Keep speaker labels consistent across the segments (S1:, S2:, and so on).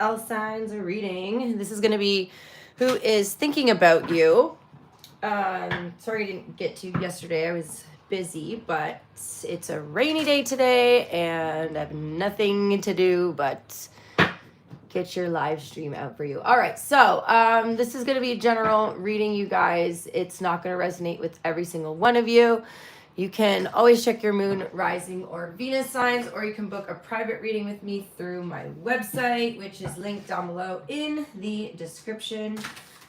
S1: all signs are reading. This is going to be who is thinking about you. Sorry I didn't get to yesterday. I was busy, but it's a rainy day today and I have nothing to do but get your live stream out for you. All right, so this is going to be a general reading, you guys. It's not going to resonate with every single one of you. You can always check your moon, rising, or Venus signs, or you can book a private reading with me through my website, which is linked down below in the description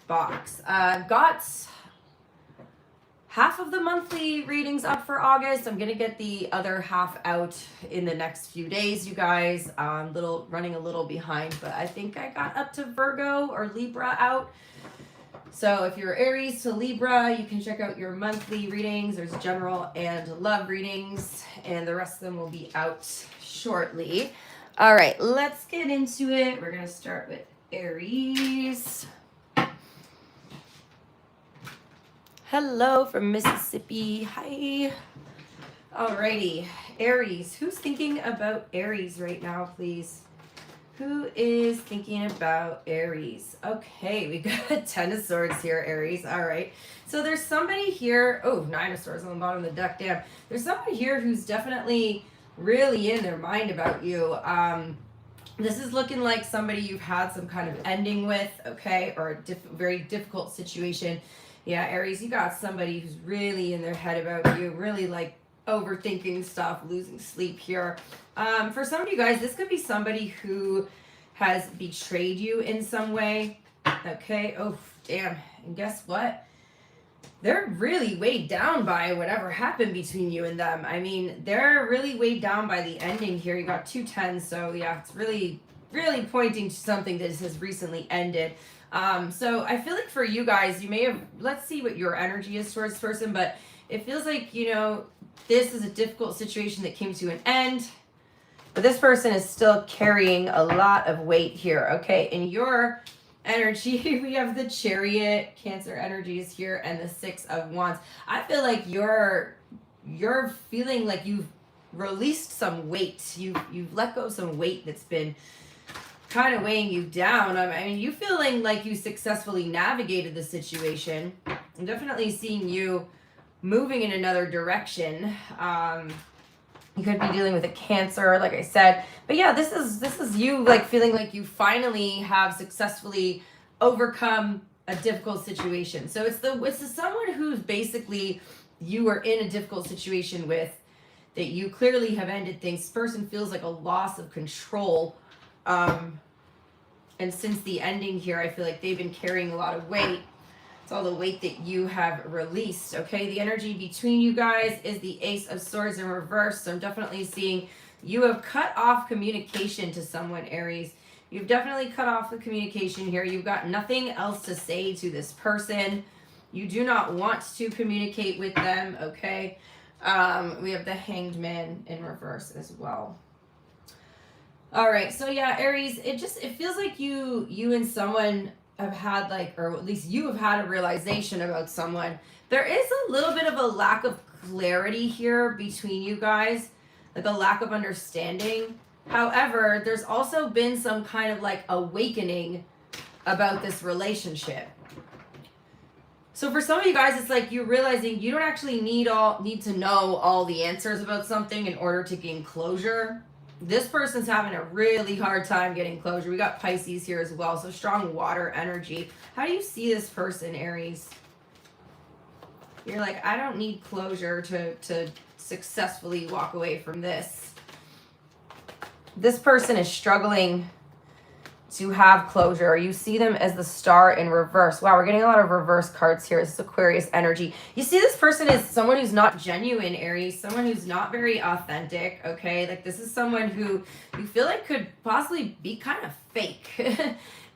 S1: box. I've got half of the monthly readings up for August. I'm gonna get the other half out in the next few days, you guys. Running a little behind, but I think I got up to Virgo or Libra out. So if you're Aries to Libra, you can check out your monthly readings. There's general and love readings, and the rest of them will be out shortly. All right, let's get into it. We're gonna start with Aries. Hello from Mississippi. Hi. Alrighty, Aries. Who's thinking about Aries right now, please? Who is thinking about Aries? Okay, we got 10 of Swords here, Aries. All right. So there's somebody here. Oh, 9 of Swords on the bottom of the deck. Damn. There's somebody here who's definitely really in their mind about you. This is looking like somebody you've had some kind of ending with, okay, or a very difficult situation. Yeah, Aries, you got somebody who's really in their head about you, really like overthinking stuff, losing sleep here. For some of you guys, this could be somebody who has betrayed you in some way. Okay. Oh, damn. And guess what? They're really weighed down by whatever happened between you and them. I mean, they're really weighed down by the ending here. You got 2 10s. So yeah, it's really, really pointing to something that has recently ended. So I feel like for you guys, you may have, let's see what your energy is towards this person, but it feels like, you know, this is a difficult situation that came to an end, but this person is still carrying a lot of weight here. Okay. In your energy, we have the Chariot, Cancer energies here, and the 6 of Wands. I feel like you're feeling like you've released some weight. You've let go of some weight that's been kind of weighing you down. I mean, you feeling like you successfully navigated the situation. I'm definitely seeing you moving in another direction. You could be dealing with a Cancer, like I said. But yeah, this is you like feeling like you finally have successfully overcome a difficult situation. So it's someone who's basically you are in a difficult situation with, that you clearly have ended things. This person feels like a loss of control. And since the ending here, I feel like they've been carrying a lot of weight. It's all the weight that you have released. Okay, the energy between you guys is the Ace of Swords in reverse. So I'm definitely seeing you have cut off communication to someone, Aries. You've definitely cut off the communication here. You've got nothing else to say to this person. You do not want to communicate with them. Okay, we have the Hanged Man in reverse as well. All right, so yeah, Aries, it feels like you and someone have had like, or at least you have had a realization about someone. There is a little bit of a lack of clarity here between you guys, like a lack of understanding. However, there's also been some kind of like awakening about this relationship. So for some of you guys, it's like you're realizing you don't actually need to know all the answers about something in order to gain closure. This person's having a really hard time getting closure. We got Pisces here as well, so strong water energy. How do you see this person, Aries? You're like, I don't need closure to successfully walk away from this. This person is struggling to have closure. You see them as the Star in reverse. Wow, we're getting a lot of reverse cards here. This is Aquarius energy. You see this person is someone who's not genuine, Aries, someone who's not very authentic, okay? Like this is someone who you feel like could possibly be kind of fake.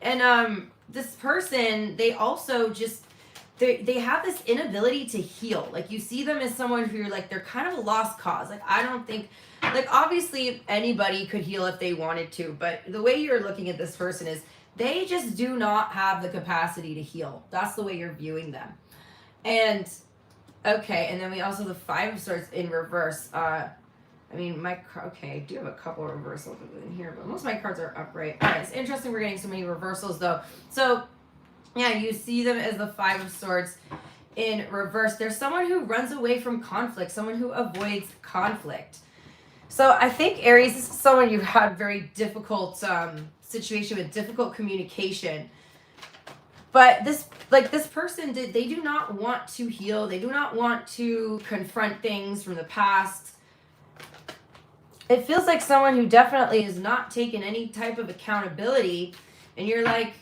S1: And this person, they also just, they have this inability to heal. Like you see them as someone who you're like, they're kind of a lost cause. Like I don't think, like obviously anybody could heal if they wanted to, but the way you're looking at this person is they just do not have the capacity to heal. That's the way you're viewing them. And okay, and then we also have the 5 of Swords in reverse. I mean, okay, I do have a couple of reversals in here, but most of my cards are upright. All right, it's interesting we're getting so many reversals, though. So, yeah, you see them as the Five of Swords in reverse. There's someone who runs away from conflict, someone who avoids conflict. So I think, Aries, this is someone you've had very difficult situation with, difficult communication. But this person, they do not want to heal. They do not want to confront things from the past. It feels like someone who definitely has not taken any type of accountability. And you're like,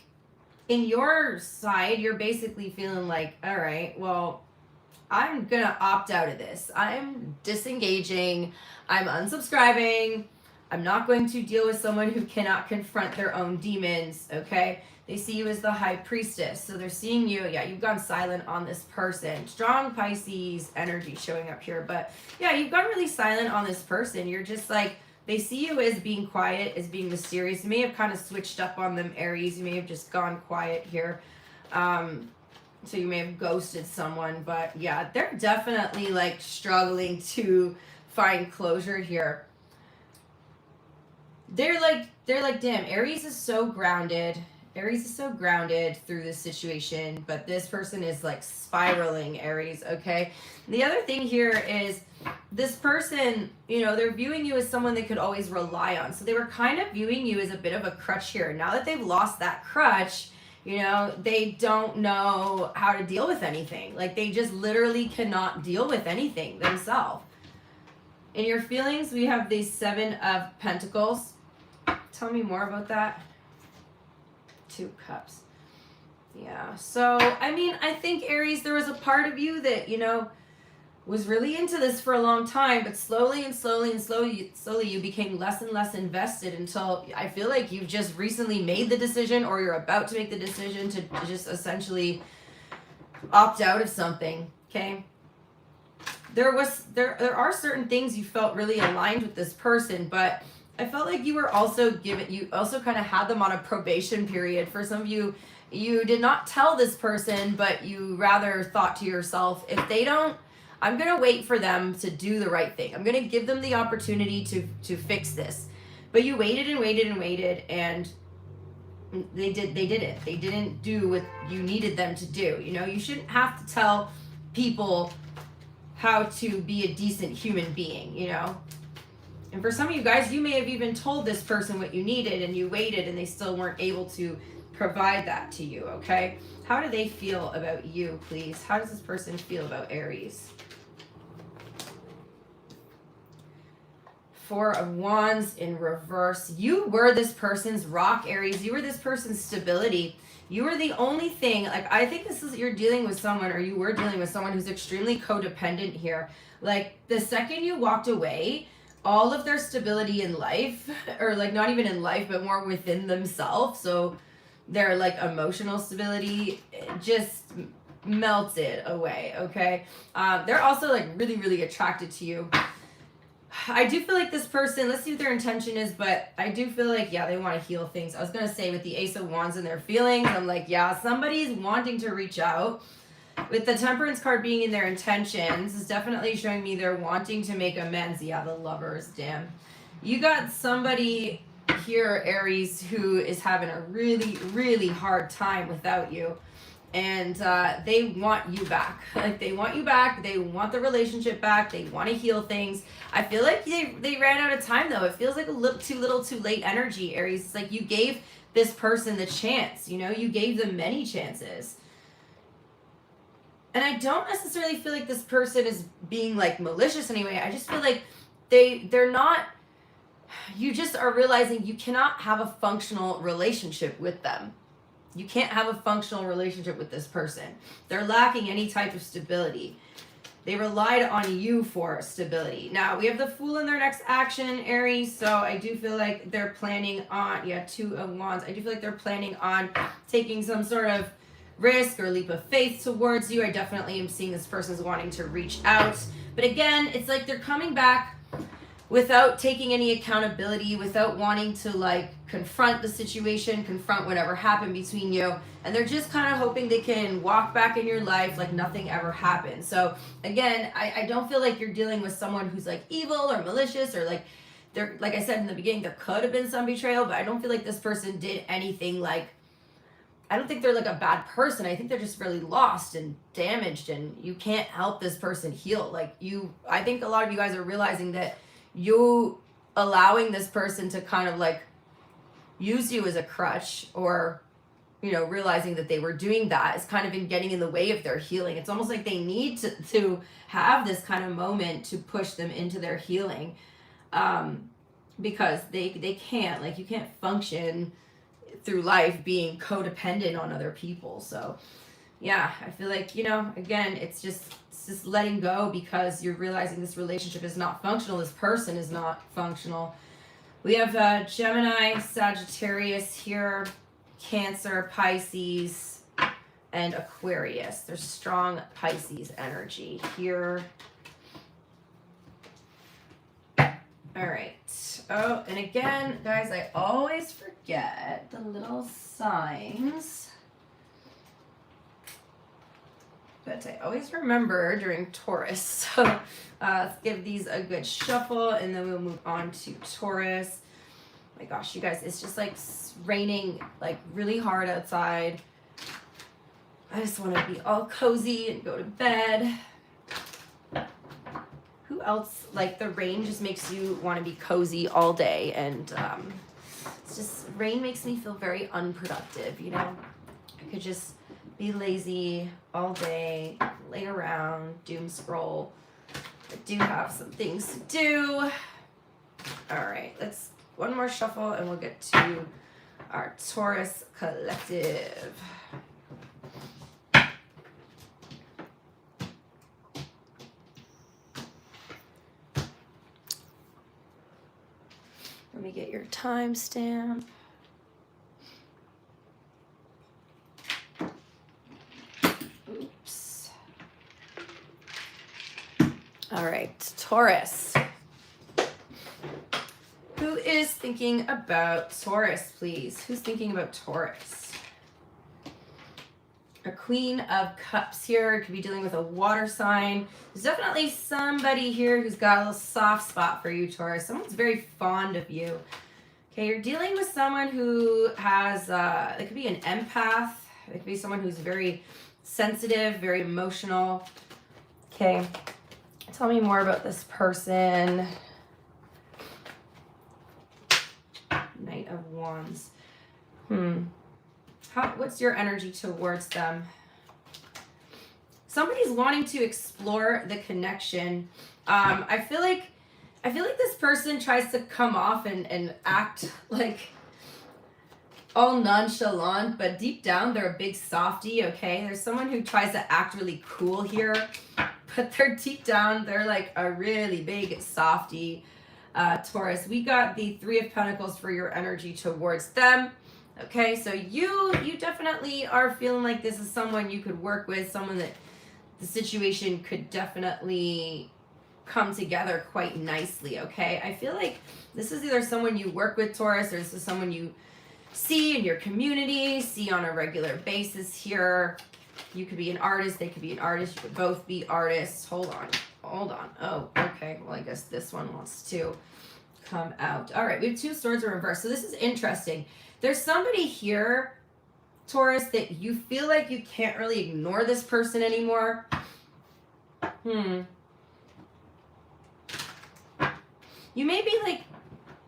S1: in your side, you're basically feeling like, all right, well, I'm going to opt out of this. I'm disengaging. I'm unsubscribing. I'm not going to deal with someone who cannot confront their own demons, okay? They see you as the High Priestess. So they're seeing you. Yeah, you've gone silent on this person. Strong Pisces energy showing up here. But yeah, you've gone really silent on this person. You're just like, they see you as being quiet, as being mysterious. You may have kind of switched up on them, Aries. You may have just gone quiet here. So you may have ghosted someone. But yeah, they're definitely like struggling to find closure here. They're like, damn, Aries is so grounded. Aries is so grounded through this situation, but this person is like spiraling, Aries, okay? The other thing here is this person, you know, they're viewing you as someone they could always rely on. So they were kind of viewing you as a bit of a crutch here. Now that they've lost that crutch, you know, they don't know how to deal with anything. Like they just literally cannot deal with anything themselves. In your feelings, we have the Seven of Pentacles. Tell me more about that. Two Cups. Yeah, so I mean, I think, Aries, there was a part of you that, you know, was really into this for a long time, but slowly you became less and less invested until I feel like you've just recently made the decision, or you're about to make the decision to just essentially opt out of something. Okay, there are certain things you felt really aligned with this person, but I felt like you also kind of had them on a probation period. For some of you, you did not tell this person, but you rather thought to yourself, if they don't, I'm going to wait for them to do the right thing. I'm going to give them the opportunity to fix this. But you waited and waited and waited, and they did it. They didn't do what you needed them to do. You know, you shouldn't have to tell people how to be a decent human being, you know? And for some of you guys, you may have even told this person what you needed, and you waited and they still weren't able to provide that to you, okay? How do they feel about you, please? How does this person feel about Aries? Four of Wands in reverse. You were this person's rock, Aries. You were this person's stability. You were the only thing, like, I think this is, you're dealing with someone, or you were dealing with someone who's extremely codependent here. Like, the second you walked away, all of their stability in life, or like not even in life, but more within themselves, so their like emotional stability just melted away, okay? They're also like really, really attracted to you. I do feel like this person, let's see what their intention is, but I do feel like, yeah, they want to heal things. I was going to say with the Ace of Wands and their feelings, I'm like, yeah, somebody's wanting to reach out. With the Temperance card being in their intentions, this is definitely showing me they're wanting to make amends. Yeah, the Lovers, damn. You got somebody here, Aries, who is having a really, really hard time without you. And they want you back. Like, they want you back. They want the relationship back. They want to heal things. I feel like they ran out of time, though. It feels like a little too late energy, Aries. It's like you gave this person the chance. You know, you gave them many chances. And I don't necessarily feel like this person is being like malicious anyway. I just feel like they're not, you just are realizing you cannot have a functional relationship with them. You can't have a functional relationship with this person. They're lacking any type of stability. They relied on you for stability. Now, we have the Fool in their next action, Aries. So I do feel like they're planning on, yeah, Two of Wands. I do feel like they're planning on taking some sort of risk or leap of faith towards you. I definitely am seeing this person's wanting to reach out. But again, it's like they're coming back without taking any accountability, without wanting to like confront the situation, confront whatever happened between you. And they're just kind of hoping they can walk back in your life like nothing ever happened. So again, I don't feel like you're dealing with someone who's like evil or malicious or like, there, like I said in the beginning, there could have been some betrayal, but I don't feel like this person did anything like, I don't think they're like a bad person. I think they're just really lost and damaged, and you can't help this person heal. Like I think a lot of you guys are realizing that you allowing this person to kind of like use you as a crutch, or you know, realizing that they were doing that is kind of in getting in the way of their healing. It's almost like they need to have this kind of moment to push them into their healing, because they can't, like, you can't function through life being codependent on other people. So yeah, I feel like, you know, again, it's just letting go, because you're realizing this relationship is not functional. This person is not functional. We have Gemini, Sagittarius here, Cancer, Pisces, and Aquarius. There's strong Pisces energy here. All right. Oh, and again, guys, I always forget the little signs. But I always remember during Taurus. So let's give these a good shuffle, and then we'll move on to Taurus. Oh my gosh, you guys, it's just like raining like really hard outside. I just want to be all cozy and go to bed. Who else, like, the rain just makes you want to be cozy all day, and it's just, rain makes me feel very unproductive, you know? I could just be lazy all day, lay around, doom scroll. I do have some things to do. All right, let's one more shuffle and we'll get to our Taurus collective. Let me get your timestamp. Oops. All right, Taurus. Who is thinking about Taurus, please? Who's thinking about Taurus? A Queen of Cups here. Could be dealing with a water sign. There's definitely somebody here who's got a little soft spot for you, Taurus. Someone's very fond of you. Okay, you're dealing with someone who has, it could be an empath. It could be someone who's very sensitive, very emotional. Okay, tell me more about this person. Knight of Wands. What's your energy towards them? Somebody's wanting to explore the connection. I feel like this person tries to come off and act like all nonchalant, but deep down they're a big softie, okay? There's someone who tries to act really cool here, but they're deep down, they're like a really big softie. Taurus, we got the Three of Pentacles for your energy towards them. Okay, so you definitely are feeling like this is someone you could work with, someone that the situation could definitely come together quite nicely, okay? I feel like this is either someone you work with, Taurus, or this is someone you see in your community, see on a regular basis here. You could be an artist, they could be an artist, you could both be artists. Hold on. Oh, okay. Well, I guess this one wants to come out. All right, we have Two Swords in reverse. So this is interesting. There's somebody here, Taurus, that you feel like you can't really ignore this person anymore. You may be like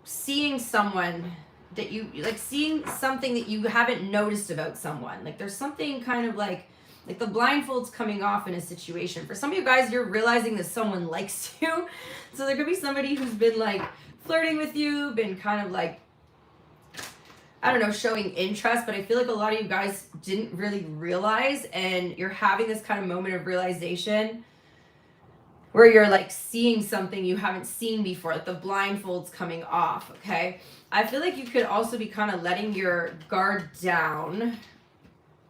S1: seeing someone that you like, seeing something that you haven't noticed about someone. Like there's something kind of like the blindfold's coming off in a situation. For some of you guys, you're realizing that someone likes you. So there could be somebody who's been like flirting with you, been kind of like, I don't know, showing interest, but I feel like a lot of you guys didn't really realize, and you're having this kind of moment of realization where you're like seeing something you haven't seen before, like the blindfold's coming off, okay? I feel like you could also be kind of letting your guard down.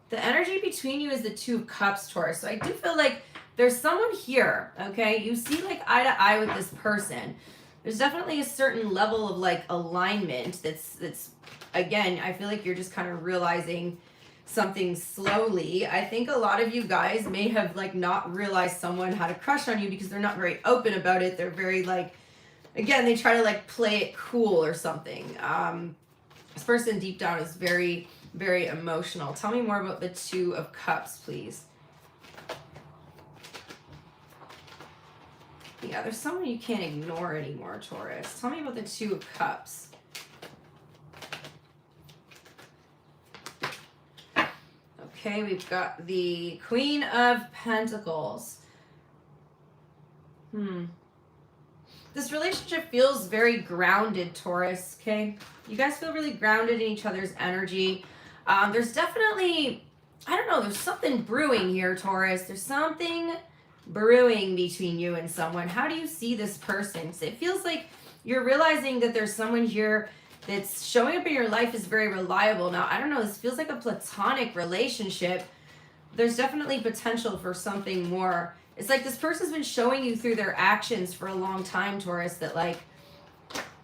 S1: The energy between you is the Two of Cups, Taurus. So I do feel like there's someone here, okay? You see like eye to eye with this person. There's definitely a certain level of like alignment that's again, I feel like you're just kind of realizing something slowly. I think a lot of you guys may have like not realized someone had a crush on you because they're not very open about it. They're very like, again, they try to like play it cool or something. This person deep down is very, very emotional. Tell me more about the Two of Cups, please. Yeah, there's someone you can't ignore anymore, Taurus. Tell me about the Two of Cups. Okay, we've got the Queen of Pentacles. This relationship feels very grounded, Taurus, okay? You guys feel really grounded in each other's energy. There's definitely, I don't know, there's something brewing here, Taurus. There's something brewing between you and someone. How do you see this person? So it feels like you're realizing that there's someone here that's showing up in your life is very reliable. Now, I don't know, this feels like a platonic relationship. There's definitely potential for something more. It's like this person's been showing you through their actions for a long time, Taurus, that like,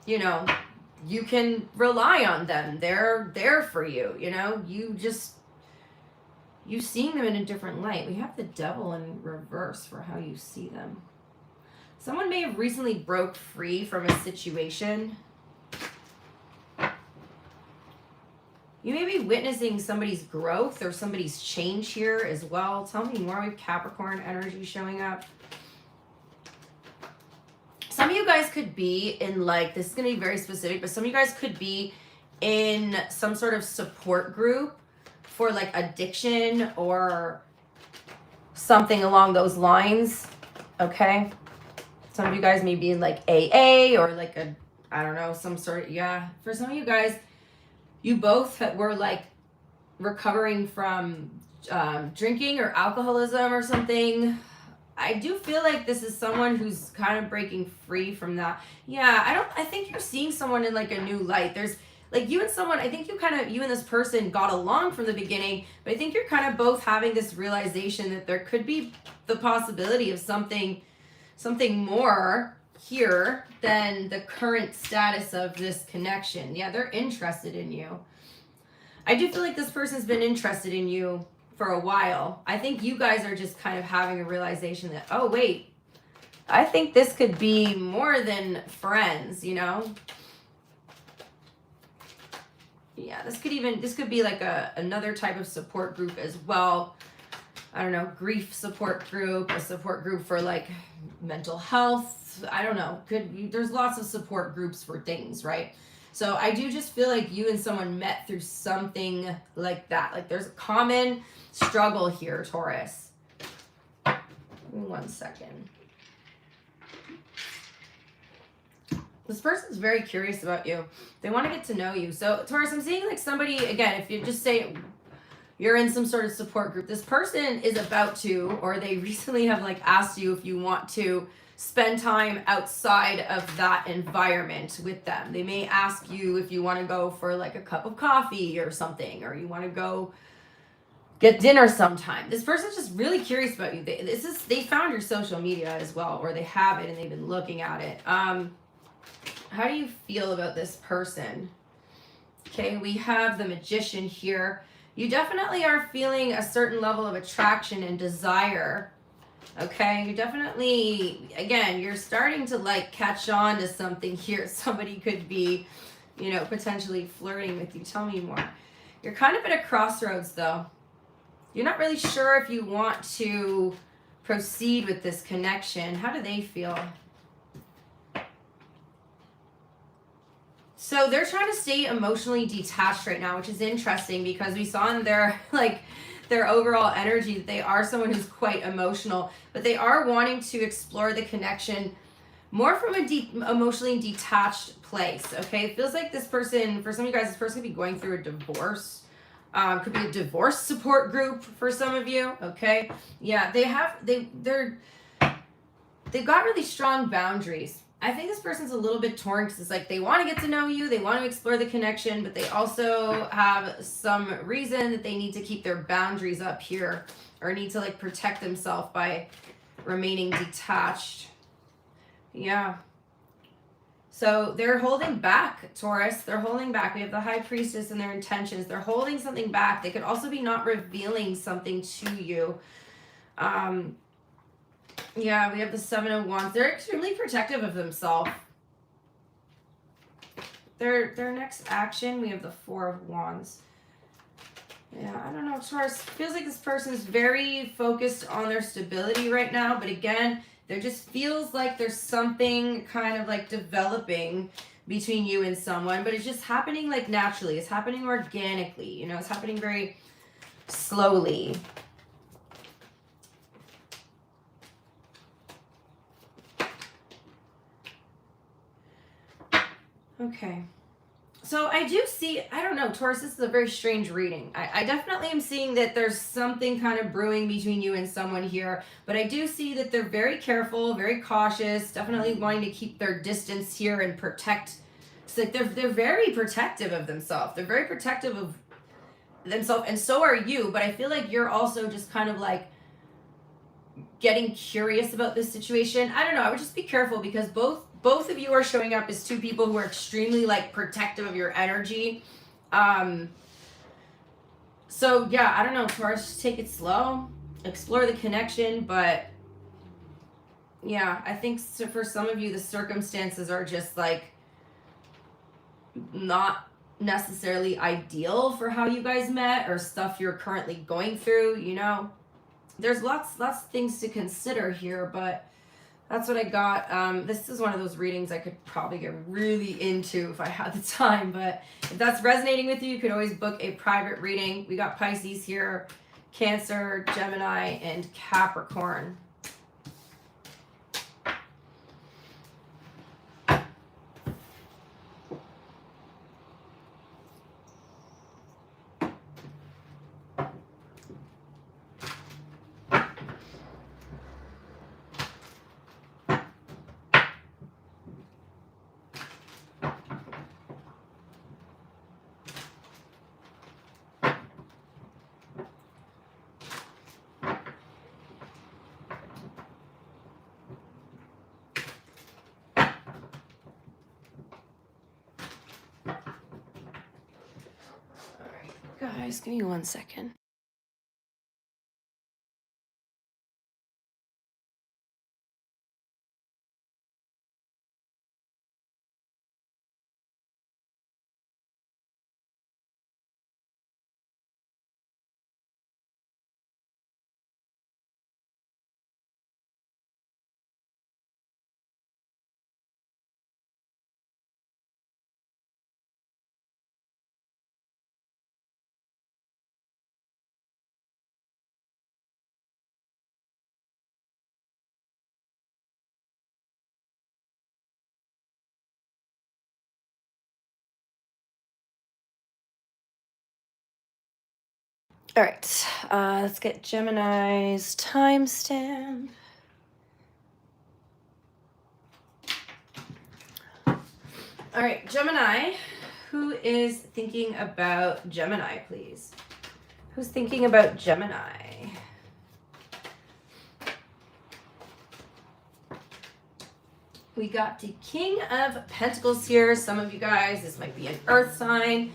S1: you know, you can rely on them. They're there for you, you know? You're seeing them in a different light. We have the Devil in reverse for how you see them. Someone may have recently broke free from a situation. You may be witnessing somebody's growth or somebody's change here as well. Tell me more with Capricorn energy showing up. Some of you guys could be in like, this is going to be very specific, but some of you guys could be in some sort of support group for like addiction or something along those lines. Okay. Some of you guys may be in like AA or like a, I don't know, some sort of, yeah. For some of you guys, you both were like recovering from drinking or alcoholism or something. I do feel like this is someone who's kind of breaking free from that. Yeah, I think you're seeing someone in like a new light. There's like you and someone, I think you and this person got along from the beginning, but I think you're kind of both having this realization that there could be the possibility of something more here than the current status of this connection. Yeah, they're interested in you. I do feel like this person's been interested in you for a while. I think you guys are just kind of having a realization that, oh wait, I think this could be more than friends, you know? Yeah, this could be like another type of support group as well. I don't know, grief support group, a support group for like mental health. I don't know. There's lots of support groups for things, right? So I do just feel like you and someone met through something like that. Like there's a common struggle here, Taurus. Give me 1 second. This person's very curious about you. They want to get to know you. So Taurus, I'm seeing like somebody, again, if you just say you're in some sort of support group, this person is about to, or they recently have like asked you if you want to spend time outside of that environment with them. They may ask you if you want to go for like a cup of coffee or something, or you want to go get dinner sometime. This person's just really curious about you. They found your social media as well, or they have it and they've been looking at it. How do you feel about this person? Okay, we have the Magician here. You definitely are feeling a certain level of attraction and desire. Okay, you definitely, again, you're starting to like catch on to something here. Somebody could be, you know, potentially flirting with you. Tell me more. You're kind of at a crossroads though. You're not really sure if you want to proceed with this connection. How do they feel? So they're trying to stay emotionally detached right now, which is interesting because we saw in their overall energy that they are someone who's quite emotional, but they are wanting to explore the connection more from a emotionally detached place. Okay, it feels like this person, for some of you guys, this person could be going through a divorce. Could be a divorce support group for some of you. Okay, yeah, they've got really strong boundaries. I think this person's a little bit torn because it's like they want to get to know you, they want to explore the connection, but they also have some reason that they need to keep their boundaries up here or need to like protect themselves by remaining detached. Yeah. So they're holding back, Taurus. They're holding back. We have the High Priestess and their intentions. They're holding something back. They could also be not revealing something to you. Yeah, we have the Seven of Wands. They're extremely protective of themselves. Their next action, we have the Four of Wands. Yeah, I don't know, Taurus. Feels like this person is very focused on their stability right now. But again, there just feels like there's something kind of like developing between you and someone. But it's just happening like naturally. It's happening organically. You know, it's happening very slowly. Okay. So I do see, I don't know, Taurus, this is a very strange reading. I definitely am seeing that there's something kind of brewing between you and someone here. But I do see that they're very careful, very cautious, definitely wanting to keep their distance here and protect. It's like they're very protective of themselves. They're very protective of themselves, and so are you. But I feel like you're also just kind of like getting curious about this situation. I don't know. I would just be careful because both of you are showing up as two people who are extremely like protective of your energy. So yeah, I don't know, Taurus, just take it slow, explore the connection. But yeah, I think for some of you, the circumstances are just like not necessarily ideal for how you guys met or stuff you're currently going through, you know. There's lots of things to consider here, but that's what I got. This is one of those readings I could probably get really into if I had the time, but if that's resonating with you, you could always book a private reading. We got Pisces here, Cancer, Gemini, and Capricorn. Guys, give me 1 second. All right, let's get Gemini's timestamp. All right, Gemini, who is thinking about Gemini, please? Who's thinking about Gemini? We got the King of Pentacles here. Some of you guys, this might be an earth sign.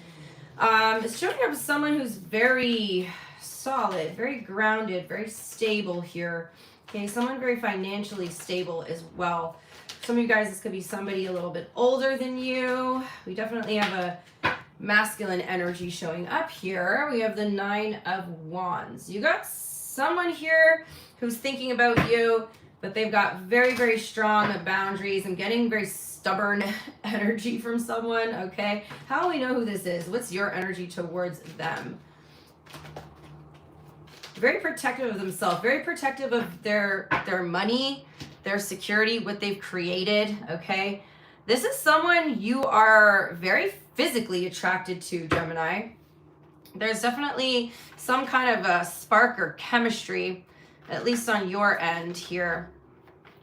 S1: It's showing up as someone who's very solid, very grounded, very stable here. Okay, someone very financially stable as well. Some of you guys, this could be somebody a little bit older than you. We definitely have a masculine energy showing up here. We have the Nine of Wands. You got someone here who's thinking about you, but they've got very, very strong boundaries. I'm getting very stubborn energy from someone, okay? How do we know who this is? What's your energy towards them? Very protective of themselves, very protective of their money, their security, what they've created, okay? This is someone you are very physically attracted to, Gemini. There's definitely some kind of a spark or chemistry, at least on your end here.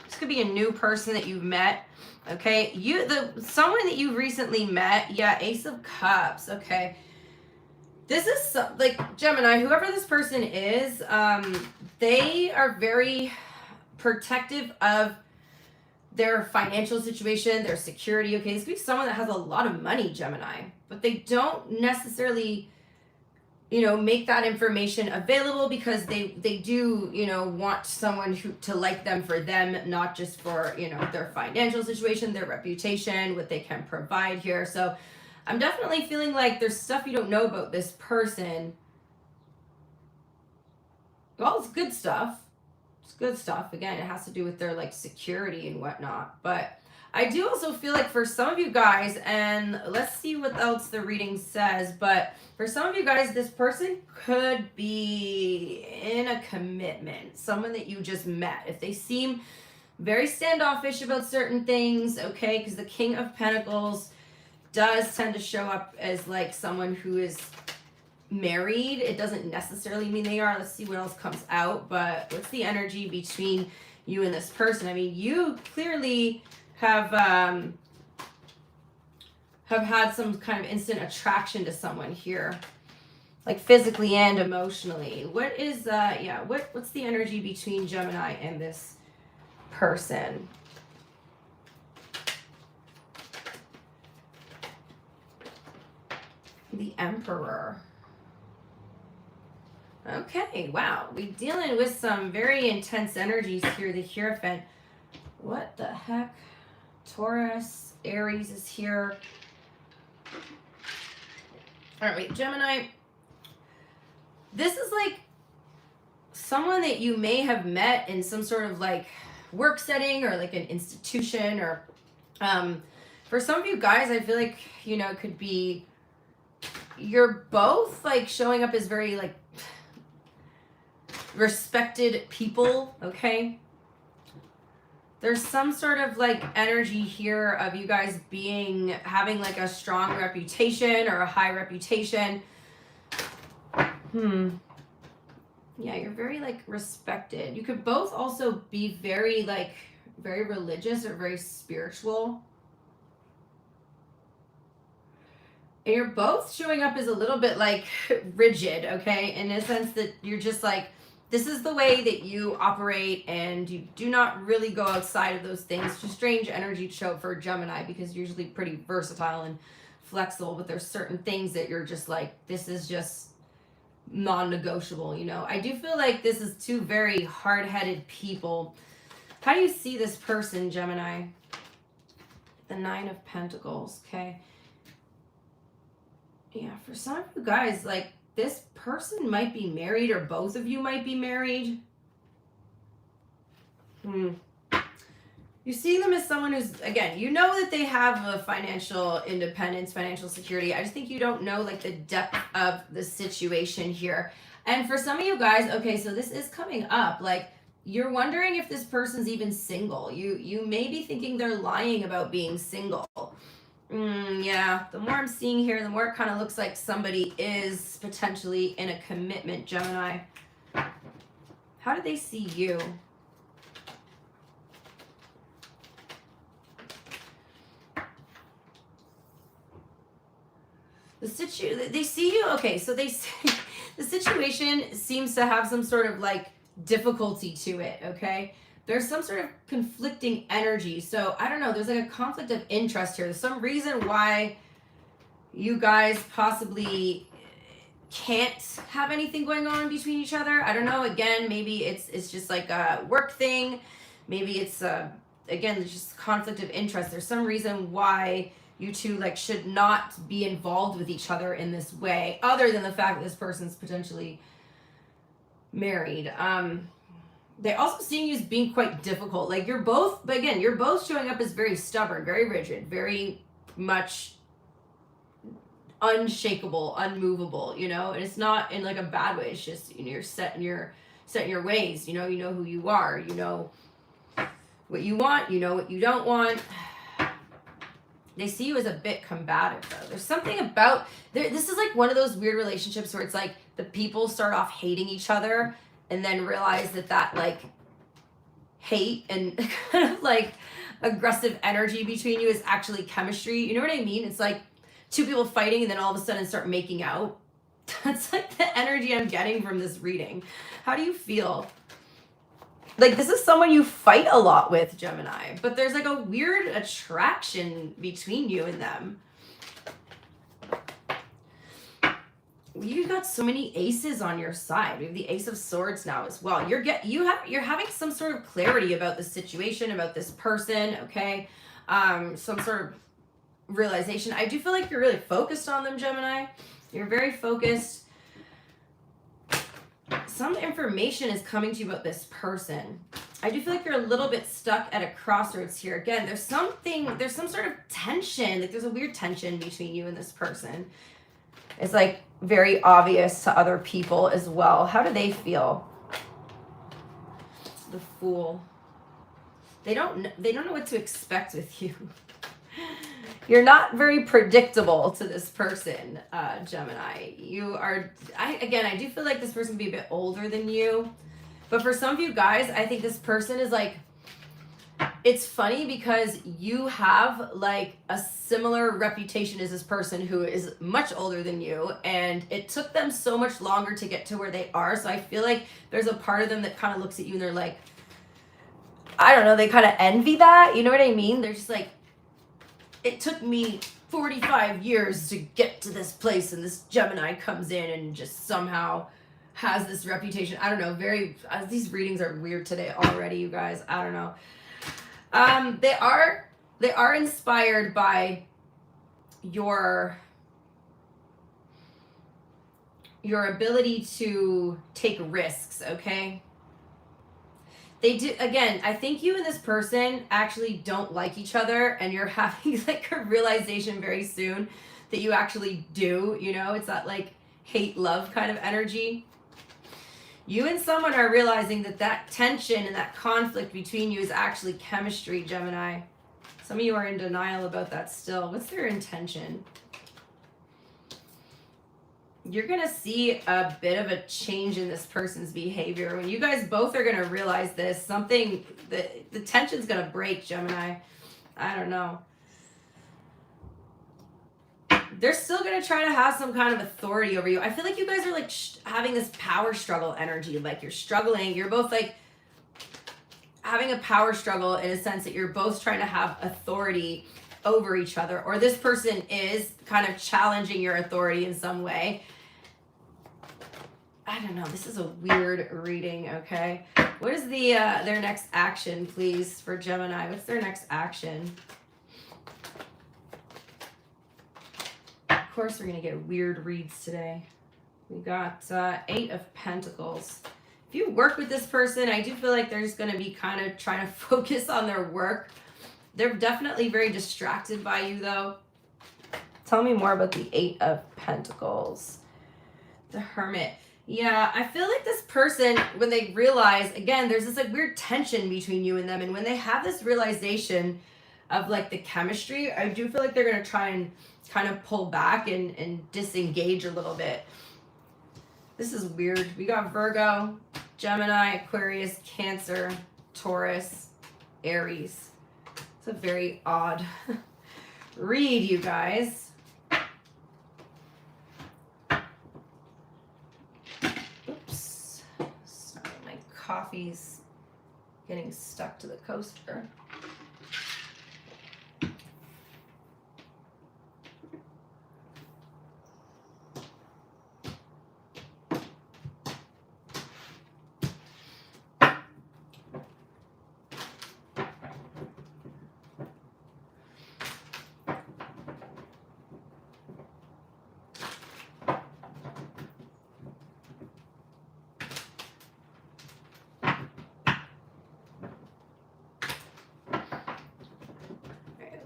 S1: This could be a new person that you've met. Okay, someone that you recently met. Yeah, Ace of Cups. Okay, this is like Gemini, whoever this person is, they are very protective of their financial situation, their security. Okay, this could be someone that has a lot of money, Gemini, but they don't necessarily, you know, make that information available because they do, you know, want someone who to like them for them, not just for, you know, their financial situation, their reputation, what they can provide here. So I'm definitely feeling like there's stuff you don't know about this person. Well, it's good stuff. It's good stuff. Again, it has to do with their like security and whatnot. But I do also feel like for some of you guys, and let's see what else the reading says, but for some of you guys, this person could be in a commitment, someone that you just met. If they seem very standoffish about certain things, okay, because the King of Pentacles does tend to show up as like someone who is married. It doesn't necessarily mean they are. Let's see what else comes out. But what's the energy between you and this person? I mean, you clearly have had some kind of instant attraction to someone here, like physically and emotionally. What is what's the energy between Gemini and this person? The Emperor. Okay, wow. We're dealing with some very intense energies here. The Hierophant. What the heck? Taurus, Aries is here. All right, wait, Gemini. This is like someone that you may have met in some sort of like work setting or like an institution, or for some of you guys, I feel like, you know, it could be you're both like showing up as very like respected people, okay? There's some sort of like energy here of you guys having like a strong reputation or a high reputation. Yeah, you're very like respected. You could both also be very religious or very spiritual. And you're both showing up as a little bit like rigid, okay? In a sense that you're just like, this is the way that you operate, and you do not really go outside of those things. Just strange energy to show up for Gemini, because you're usually pretty versatile and flexible, but there's certain things that you're just like, this is just non-negotiable, you know? I do feel like this is two very hard-headed people. How do you see this person, Gemini? The Nine of Pentacles, okay? Yeah, for some of you guys, like, this person might be married, or both of you might be married. You see them as someone who's, again, you know that they have a financial independence, financial security. I just think you don't know like the depth of the situation here. And for some of you guys, okay, so this is coming up. Like, you're wondering if this person's even single. You may be thinking they're lying about being single. Yeah, the more I'm seeing here, the more it kind of looks like somebody is potentially in a commitment, Gemini. How do they see you? They see you, okay, so they see, the situation seems to have some sort of like difficulty to it, okay? There's some sort of conflicting energy. So I don't know, there's like a conflict of interest here. There's some reason why you guys possibly can't have anything going on between each other. I don't know. Again, maybe it's just like a work thing. Maybe it's again, there's just conflict of interest. There's some reason why you two like should not be involved with each other in this way, other than the fact that this person's potentially married. They also see you as being quite difficult. Like, you're both, but again, you're both showing up as very stubborn, very rigid, very much unshakable, unmovable, you know? And it's not in like a bad way. It's just, you know, you're set in your ways, you know who you are, you know what you want, you know what you don't want. They see you as a bit combative, though. There's something about this is like one of those weird relationships where it's like the people start off hating each other and then realize that like hate and kind of like aggressive energy between you is actually chemistry. You know what I mean? It's like two people fighting and then all of a sudden start making out. That's like the energy I'm getting from this reading. How do you feel? like this is someone you fight a lot with, Gemini, but there's like a weird attraction between you and them. You got so many aces on your side. We have the Ace of Swords now as well. You're having some sort of clarity about the situation, about this person, okay? Some sort of realization. I do feel like you're really focused on them, Gemini. You're very focused. Some information is coming to you about this person. I do feel like you're a little bit stuck at a crossroads here. Again, there's some sort of tension. Like there's a weird tension between you and this person. It's like very obvious to other people as well. How do they feel? The Fool. They don't know what to expect with you. You're not very predictable to this person, Gemini. You are, I do feel like this person can be a bit older than you. But for some of you guys, I think this person is like, it's funny because you have like a similar reputation as this person who is much older than you. And it took them so much longer to get to where they are. So I feel like there's a part of them that kind of looks at you and they're like, I don't know, they kind of envy that. You know what I mean? They're just like, it took me 45 years to get to this place, and this Gemini comes in and just somehow has this reputation. I don't know, these readings are weird today already, you guys. I don't know. They are inspired by your ability to take risks, okay? They do, again, I think you and this person actually don't like each other, and you're having like a realization very soon that you actually do, you know? It's that like hate-love kind of energy. You and someone are realizing that tension and that conflict between you is actually chemistry, Gemini. Some of you are in denial about that still. What's their intention? You're going to see a bit of a change in this person's behavior. When you guys both are going to realize this, the tension's going to break, Gemini. I don't know. They're still going to try to have some kind of authority over you. I feel like you guys are like having this power struggle energy. Like you're struggling. You're both like having a power struggle in a sense that you're both trying to have authority over each other. Or this person is kind of challenging your authority in some way. I don't know. This is a weird reading, okay? What is their next action, please, for Gemini? What's their next action? Of course, we're going to get weird reads today. We got 8 of Pentacles. If you work with this person, I do feel like they're just going to be kind of trying to focus on their work. They're definitely very distracted by you, though. Tell me more about the 8 of Pentacles. The Hermit. Yeah, I feel like this person, when they realize, again, there's this like weird tension between you and them. And when they have this realization of like the chemistry, I do feel like they're going to try and kind of pull back and disengage a little bit. This is weird. We got Virgo, Gemini, Aquarius, Cancer, Taurus, Aries. It's a very odd read, you guys. Oops. Sorry, my coffee's getting stuck to the coaster.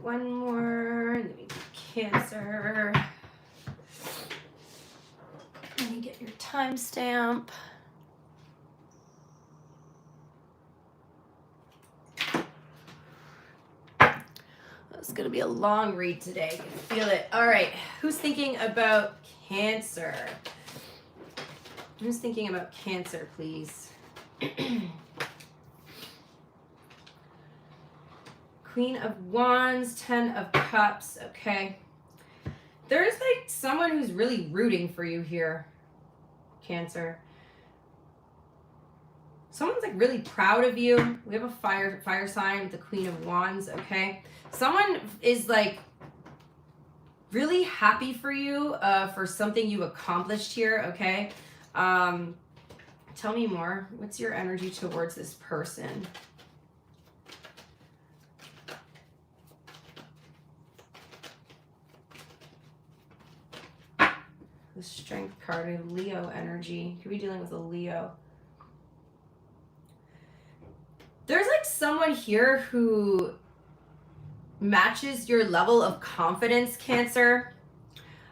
S1: One more, let me Cancer. Let me get your timestamp. It's gonna be a long read today. I can feel it. All right, who's thinking about Cancer? Who's thinking about Cancer, please? Queen of Wands, 10 of Cups. Okay. There's like someone who's really rooting for you here, Cancer. Someone's like really proud of you. We have a fire sign with the Queen of Wands, okay? Someone is like really happy for you for something you accomplished here, okay? Tell me more. What's your energy towards this person? The Strength card of Leo energy. Could be dealing with a Leo. There's like someone here who matches your level of confidence, Cancer.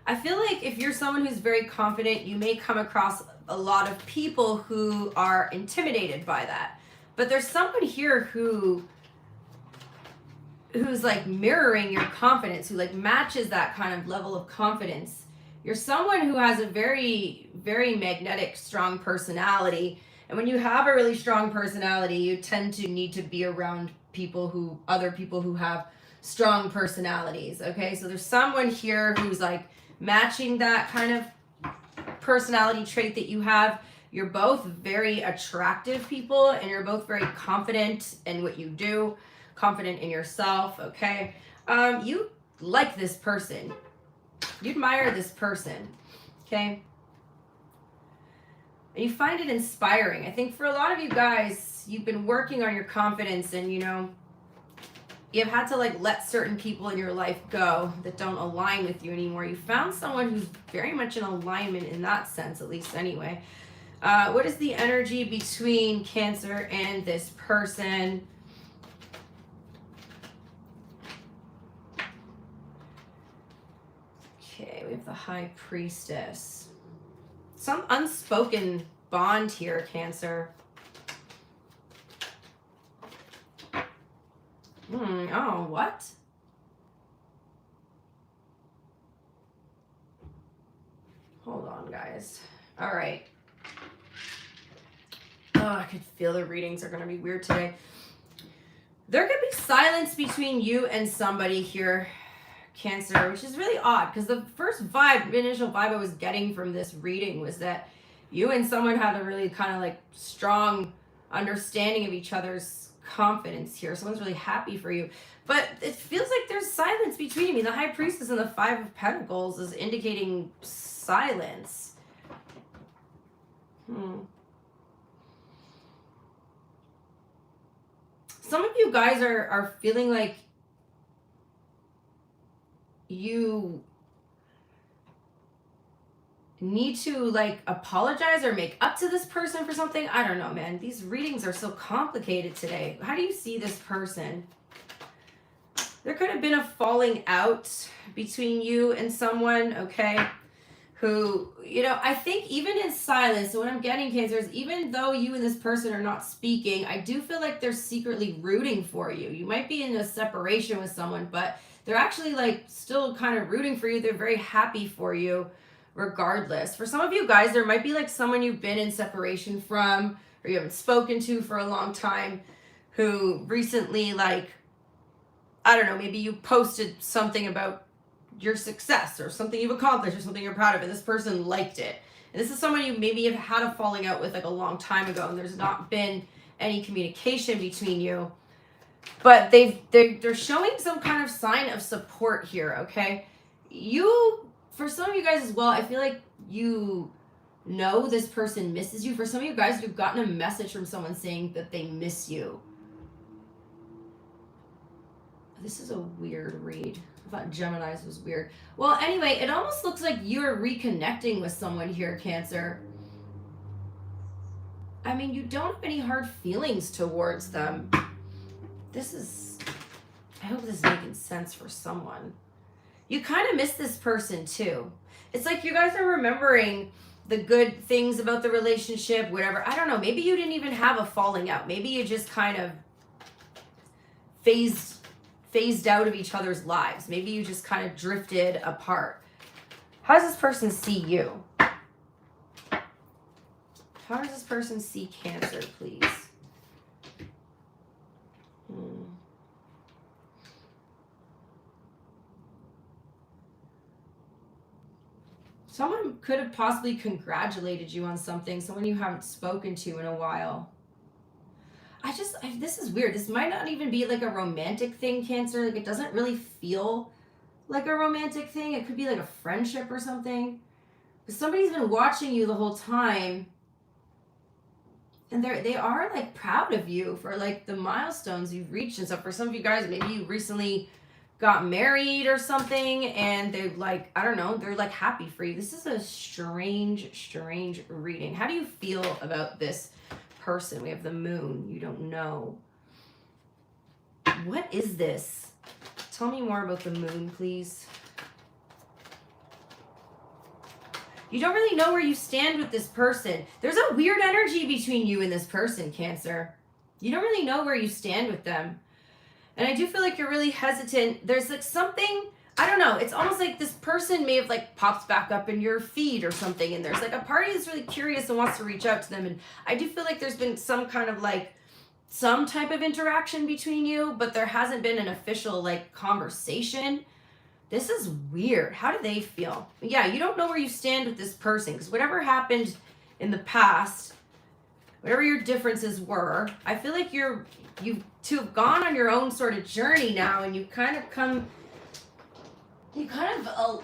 S1: I feel like if you're someone who's very confident, you may come across a lot of people who are intimidated by that. But there's someone here who's like mirroring your confidence, who like matches that kind of level of confidence. You're someone who has a very, very magnetic, strong personality. And when you have a really strong personality, you tend to need to be around other people who have strong personalities. Okay, so there's someone here who's like matching that kind of personality trait that you have. You're both very attractive people, and you're both very confident in what you do, confident in yourself. Okay, you like this person. You admire this person, okay? And you find it inspiring. I think for a lot of you guys, you've been working on your confidence, and you know, you've had to like let certain people in your life go that don't align with you anymore. You found someone who's very much in alignment in that sense, at least anyway. What is the energy between Cancer and this person? Okay, we have the High Priestess. Some unspoken bond here, Cancer. Oh, what? Hold on, guys. All right. Oh, I could feel the readings are going to be weird today. There could be silence between you and somebody here, Cancer, which is really odd, because the initial vibe I was getting from this reading was that you and someone had a really kind of like strong understanding of each other's confidence here. Someone's really happy for you, but it feels like there's silence between you. I mean, the High Priestess and the Five of Pentacles is indicating silence. Some of you guys are feeling like you need to like apologize or make up to this person for something. I don't know, man. These readings are so complicated today. How do you see this person? There could have been a falling out between you and someone, okay, who, you know, I think even in silence, so what I'm getting, Cancer, is even though you and this person are not speaking, I do feel like they're secretly rooting for you. You might be in a separation with someone, but they're actually like still kind of rooting for you. They're very happy for you regardless. For some of you guys, there might be like someone you've been in separation from or you haven't spoken to for a long time who recently, like, I don't know, maybe you posted something about your success or something you've accomplished or something you're proud of, and this person liked it. And this is someone you maybe have had a falling out with like a long time ago, and there's not been any communication between you. But they're showing some kind of sign of support here, okay? For some of you guys as well, I feel like you know this person misses you. For some of you guys, you've gotten a message from someone saying that they miss you. This is a weird read. I thought Gemini's was weird. Well, anyway, it almost looks like you're reconnecting with someone here, Cancer. I mean, you don't have any hard feelings towards them. I hope this is making sense for someone. You kind of miss this person too. It's like you guys are remembering the good things about the relationship, whatever. I don't know. Maybe you didn't even have a falling out. Maybe you just kind of phased out of each other's lives. Maybe you just kind of drifted apart. How does this person see you? How does this person see Cancer, please? Someone could have possibly congratulated you on something, someone you haven't spoken to in a while. This is weird. This might not even be like a romantic thing, Cancer. Like, it doesn't really feel like a romantic thing. It could be like a friendship or something. But somebody's been watching you the whole time, and they are like proud of you for like the milestones you've reached and stuff. For some of you guys, maybe you recently got married or something, and they're like, I don't know, they're like happy for you. This is a strange reading. How do you feel about this person? We have the moon. You don't know. What is this? Tell me more about the moon, please. You don't really know where you stand with this person. There's a weird energy between you and this person, Cancer. You don't really know where you stand with them. And I do feel like you're really hesitant. There's like something, I don't know, it's almost like this person may have like popped back up in your feed or something, and there's like a party that's really curious and wants to reach out to them. And I do feel like there's been some kind of like, some type of interaction between you, but there hasn't been an official like conversation. This is weird. How do they feel? Yeah, you don't know where you stand with this person, because whatever happened in the past, whatever your differences were, I feel like you two have gone on your own sort of journey now, and you kind of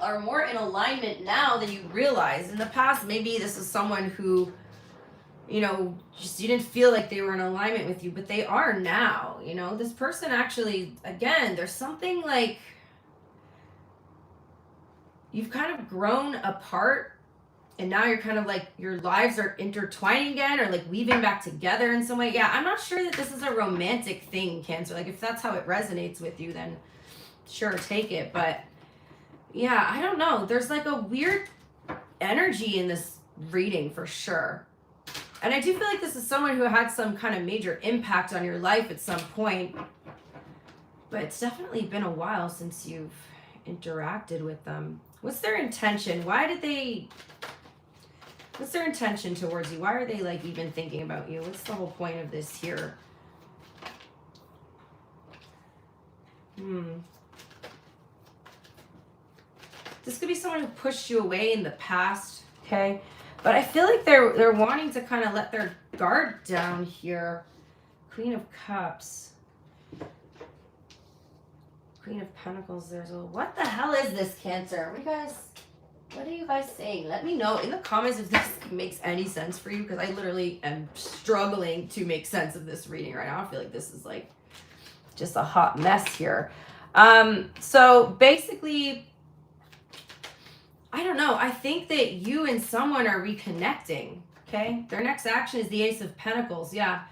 S1: are more in alignment now than you realize. In the past, maybe this is someone who, you know, just you didn't feel like they were in alignment with you, but they are now. You know, this person actually, again, there's something like you've kind of grown apart, and now you're kind of like your lives are intertwining again, or like weaving back together in some way. Yeah, I'm not sure that this is a romantic thing, Cancer. Like, if that's how it resonates with you, then sure, take it. But yeah, I don't know. There's like a weird energy in this reading for sure. And I do feel like this is someone who had some kind of major impact on your life at some point. But it's definitely been a while since you've interacted with them. What's their intention? What's their intention towards you? Why are they like even thinking about you? What's the whole point of this here? This could be someone who pushed you away in the past, okay? But I feel like they're wanting to kind of let their guard down here. Queen of Cups. Queen of Pentacles. What the hell is this, Cancer? What are you guys saying? Let me know in the comments if this makes any sense for you, because I literally am struggling to make sense of this reading right now. I feel like this is like just a hot mess here. So basically, I don't know. I think that you and someone are reconnecting, okay? Their next action is the Ace of Pentacles. Yeah.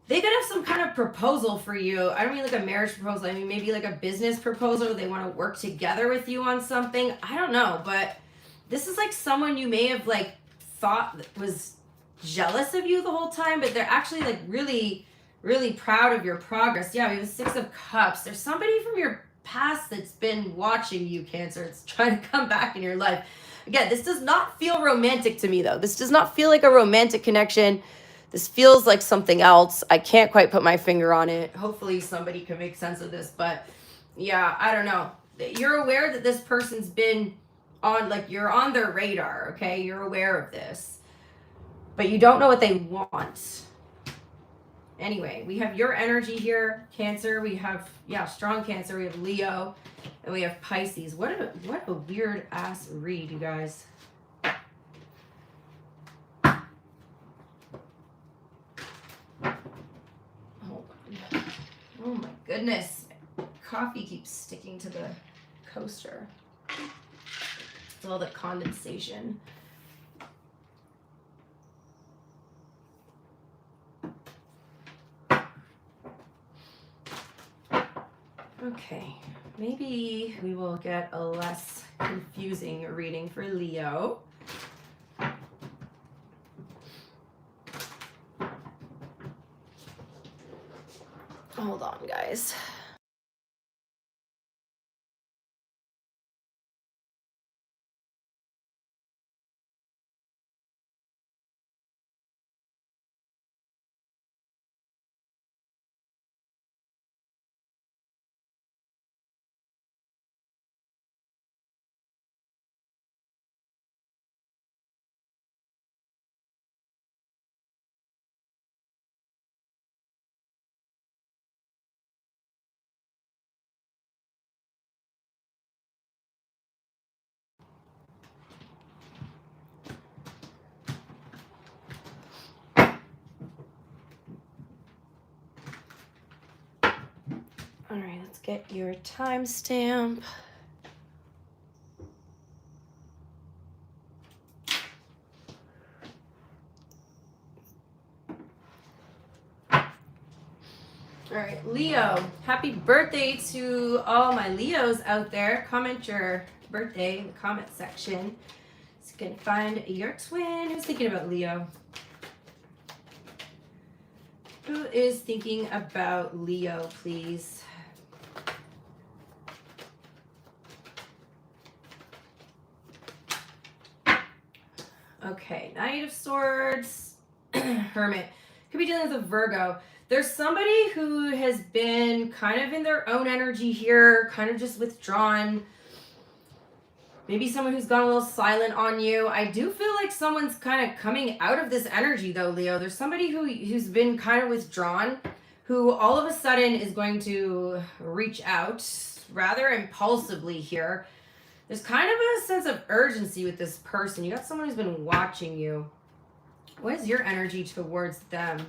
S1: They could have some kind of proposal for you. I don't mean like a marriage proposal. I mean maybe like a business proposal. They want to work together with you on something. I don't know. But this is like someone you may have like thought was jealous of you the whole time, but they're actually like really, really proud of your progress. Yeah, we have the Six of Cups. There's somebody from your past that's been watching you, Cancer. It's trying to come back in your life. Again, this does not feel romantic to me, though. This does not feel like a romantic connection. This feels like something else. I can't quite put my finger on it. Hopefully somebody can make sense of this. But yeah, I don't know. You're aware that this person's been on, like, you're on their radar, okay? You're aware of this. But you don't know what they want. Anyway, we have your energy here, Cancer. We have, yeah, strong Cancer. We have Leo. And we have Pisces. What a weird ass read, you guys. Oh my goodness. Coffee keeps sticking to the coaster. It's all the condensation. Okay, maybe we will get a less confusing reading for Leo. Hold on, guys. get your timestamp. All right, Leo, happy birthday to all my Leos out there. Comment your birthday in the comment section. So you can find your twin. Who's thinking about Leo? Who is thinking about Leo, please? Okay, Knight of Swords, Hermit. Could be dealing with a Virgo. There's somebody who has been kind of in their own energy here, kind of just withdrawn. Maybe someone who's gone a little silent on you. I do feel like someone's kind of coming out of this energy though, Leo. There's somebody who's been kind of withdrawn, who all of a sudden is going to reach out rather impulsively here. There's kind of a sense of urgency with this person. You got someone who's been watching you. What is your energy towards them?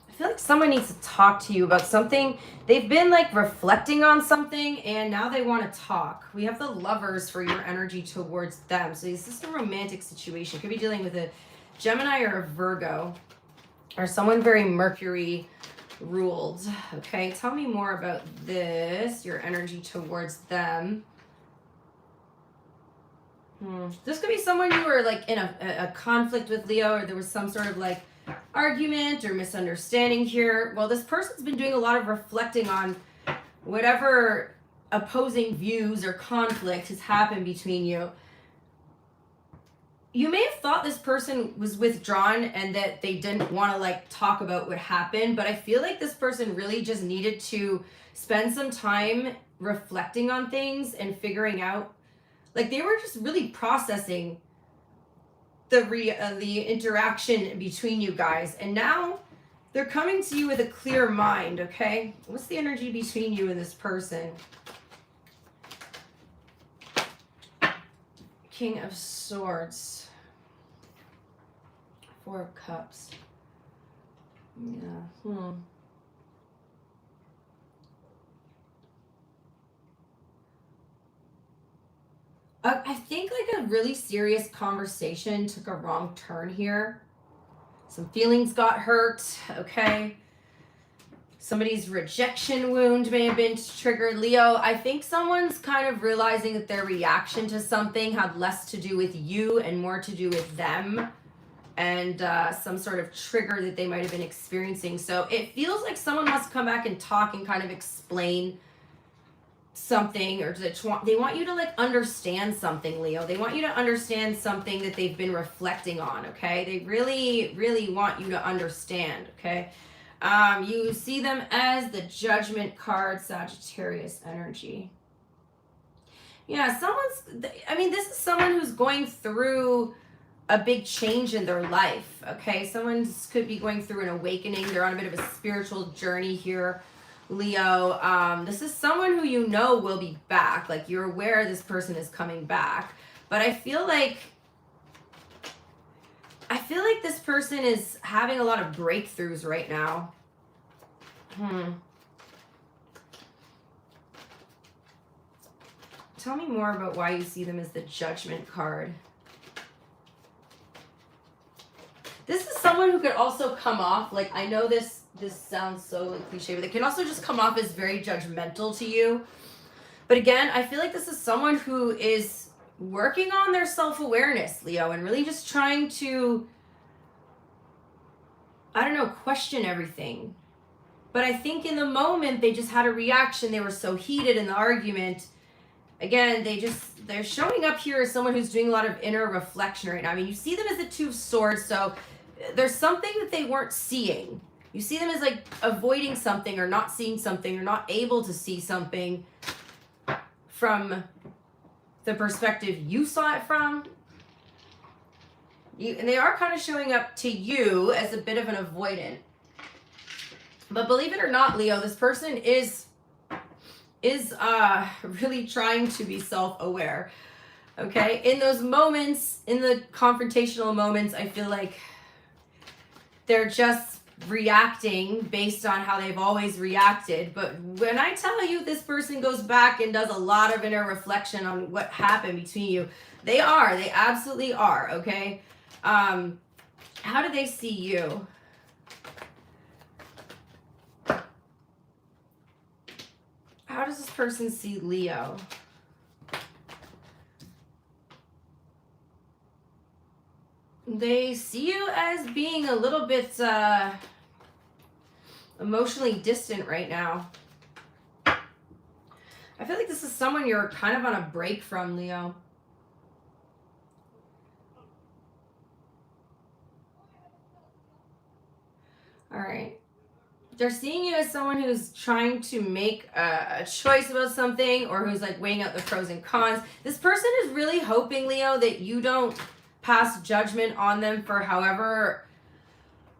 S1: I feel like someone needs to talk to you about something. They've been like reflecting on something and now they want to talk. We have the Lovers for your energy towards them. So is this a romantic situation? Could be dealing with a Gemini or a Virgo or someone very Mercury ruled. Okay, tell me more about this, your energy towards them. This could be someone you were like in a conflict with, Leo, or there was some sort of like argument or misunderstanding here. Well, this person's been doing a lot of reflecting on whatever opposing views or conflict has happened between you. You may have thought this person was withdrawn and that they didn't want to like talk about what happened, but I feel like this person really just needed to spend some time reflecting on things and figuring out, like they were just really processing the interaction between you guys, and now they're coming to you with a clear mind. Okay, what's the energy between you and this person? King of Swords, Four of Cups. Yeah. I think like a really serious conversation took a wrong turn here. Some feelings got hurt, okay? Somebody's rejection wound may have been triggered. Leo, I think someone's kind of realizing that their reaction to something had less to do with you and more to do with them, and some sort of trigger that they might have been experiencing. So it feels like someone must come back and talk and kind of explain something, or they want you to like understand something, Leo. They want you to understand something that they've been reflecting on, okay? They really want you to understand, okay? You see them as the Judgment card, Sagittarius energy. Yeah, this is someone who's going through a big change in their life, okay? Someone could be going through an awakening. They're on a bit of a spiritual journey here, Leo. This is someone who you know will be back. Like, you're aware this person is coming back. But I feel like this person is having a lot of breakthroughs right now. Tell me more about why you see them as the Judgment card. This is someone who could also come off, like, I know this sounds so like cliche, but they can also just come off as very judgmental to you. But again, I feel like this is someone who is working on their self-awareness, Leo, and really just trying to, I don't know, question everything. But I think in the moment, they just had a reaction. They were so heated in the argument. Again, they're showing up here as someone who's doing a lot of inner reflection right now. I mean, you see them as the Two of Swords, so there's something that they weren't seeing. You see them as like avoiding something or not seeing something or not able to see something from the perspective you saw it from. And they are kind of showing up to you as a bit of an avoidant. But believe it or not, Leo, this person is really trying to be self-aware. Okay? In those moments, in the confrontational moments, I feel like they're just reacting based on how they've always reacted. But when I tell you this person goes back and does a lot of inner reflection on what happened between you, they absolutely are, okay? How do they see you? How does this person see Leo? They see you as being a little bit emotionally distant right now. I feel like this is someone you're kind of on a break from, Leo. All right. They're seeing you as someone who's trying to make a choice about something, or who's like weighing out the pros and cons. This person is really hoping, Leo, that you don't pass judgment on them for however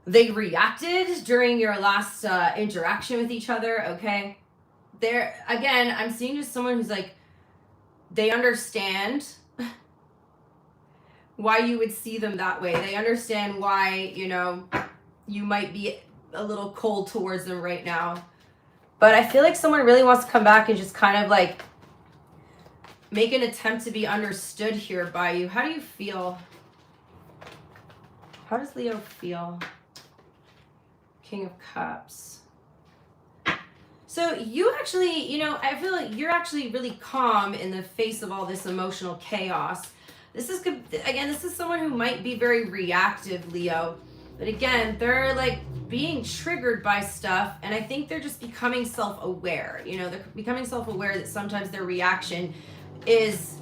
S1: they reacted during your last interaction with each other, okay? Again, I'm seeing just someone who's like, they understand why you would see them that way. They understand why, you know, you might be a little cold towards them right now. But I feel like someone really wants to come back and just kind of like make an attempt to be understood here by you. How do you feel? How does Leo feel? King of Cups. So you actually, you know, I feel like you're actually really calm in the face of all this emotional chaos. This is, again, this is someone who might be very reactive, Leo. But again, they're like being triggered by stuff, and I think they're just becoming self-aware. You know, they're becoming self-aware that sometimes their reaction is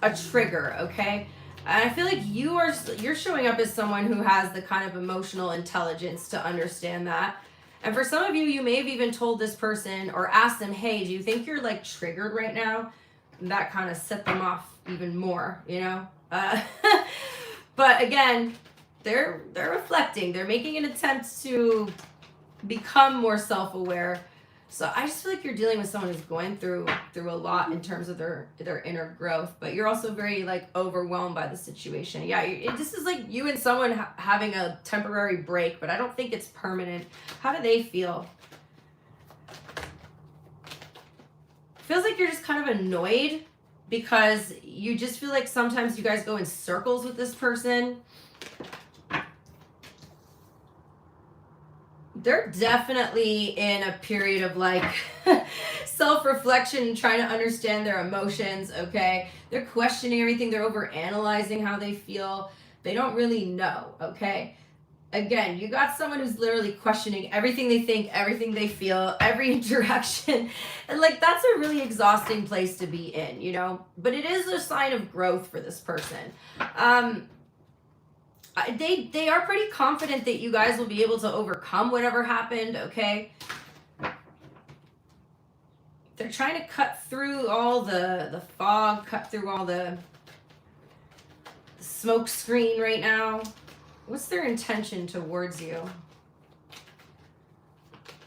S1: a trigger, okay? And I feel like you're showing up as someone who has the kind of emotional intelligence to understand that. And for some of you, you may have even told this person or asked them, hey, do you think you're like triggered right now? And that kind of set them off even more, you know? But again, they're reflecting. They're making an attempt to become more self-aware. So I just feel like you're dealing with someone who's going through a lot in terms of their inner growth, but you're also very like overwhelmed by the situation. Yeah, this is like you and someone having a temporary break, but I don't think it's permanent. How do they feel? Feels like you're just kind of annoyed because you just feel like sometimes you guys go in circles with this person. They're definitely in a period of like self-reflection, trying to understand their emotions, okay? They're questioning everything. They're over-analyzing how they feel. They don't really know, okay? Again, you got someone who's literally questioning everything they think, everything they feel, every interaction. And like, that's a really exhausting place to be in, you know? But it is a sign of growth for this person. They are pretty confident that you guys will be able to overcome whatever happened, okay? They're trying to cut through all the fog, cut through all the smoke screen right now. What's their intention towards you?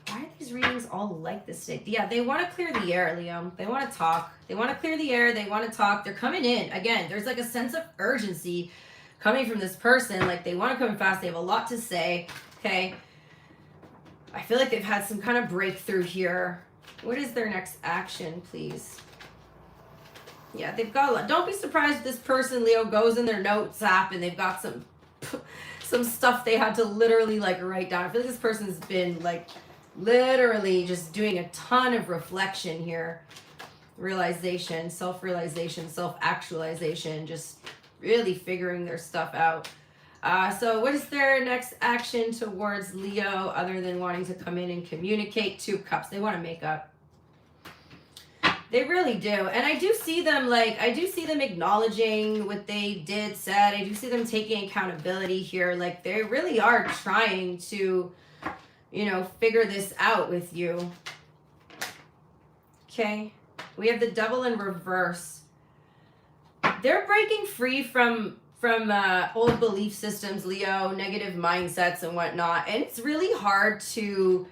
S1: Why are these readings all like this today? Yeah, they want to clear the air, Leo. They want to talk. They want to clear the air. They want to talk. They're coming in. Again, there's like a sense of urgency coming from this person. Like, they want to come fast. They have a lot to say, okay? I feel like they've had some kind of breakthrough here. What is their next action, please? Yeah, they've got a lot. Don't be surprised if this person, Leo, goes in their notes app and they've got some stuff they had to literally like write down. I feel like this person's been like literally just doing a ton of reflection here. Realization, self-realization, self-actualization, just really figuring their stuff out. So what is their next action towards Leo other than wanting to come in and communicate? 2 cups. They want to make up. They really do. And I do see them acknowledging what they did, said. I do see them taking accountability here. Like, they really are trying to, you know, figure this out with you. Okay. We have the Devil in reverse. They're breaking free from old belief systems, Leo, negative mindsets and whatnot. And it's really hard to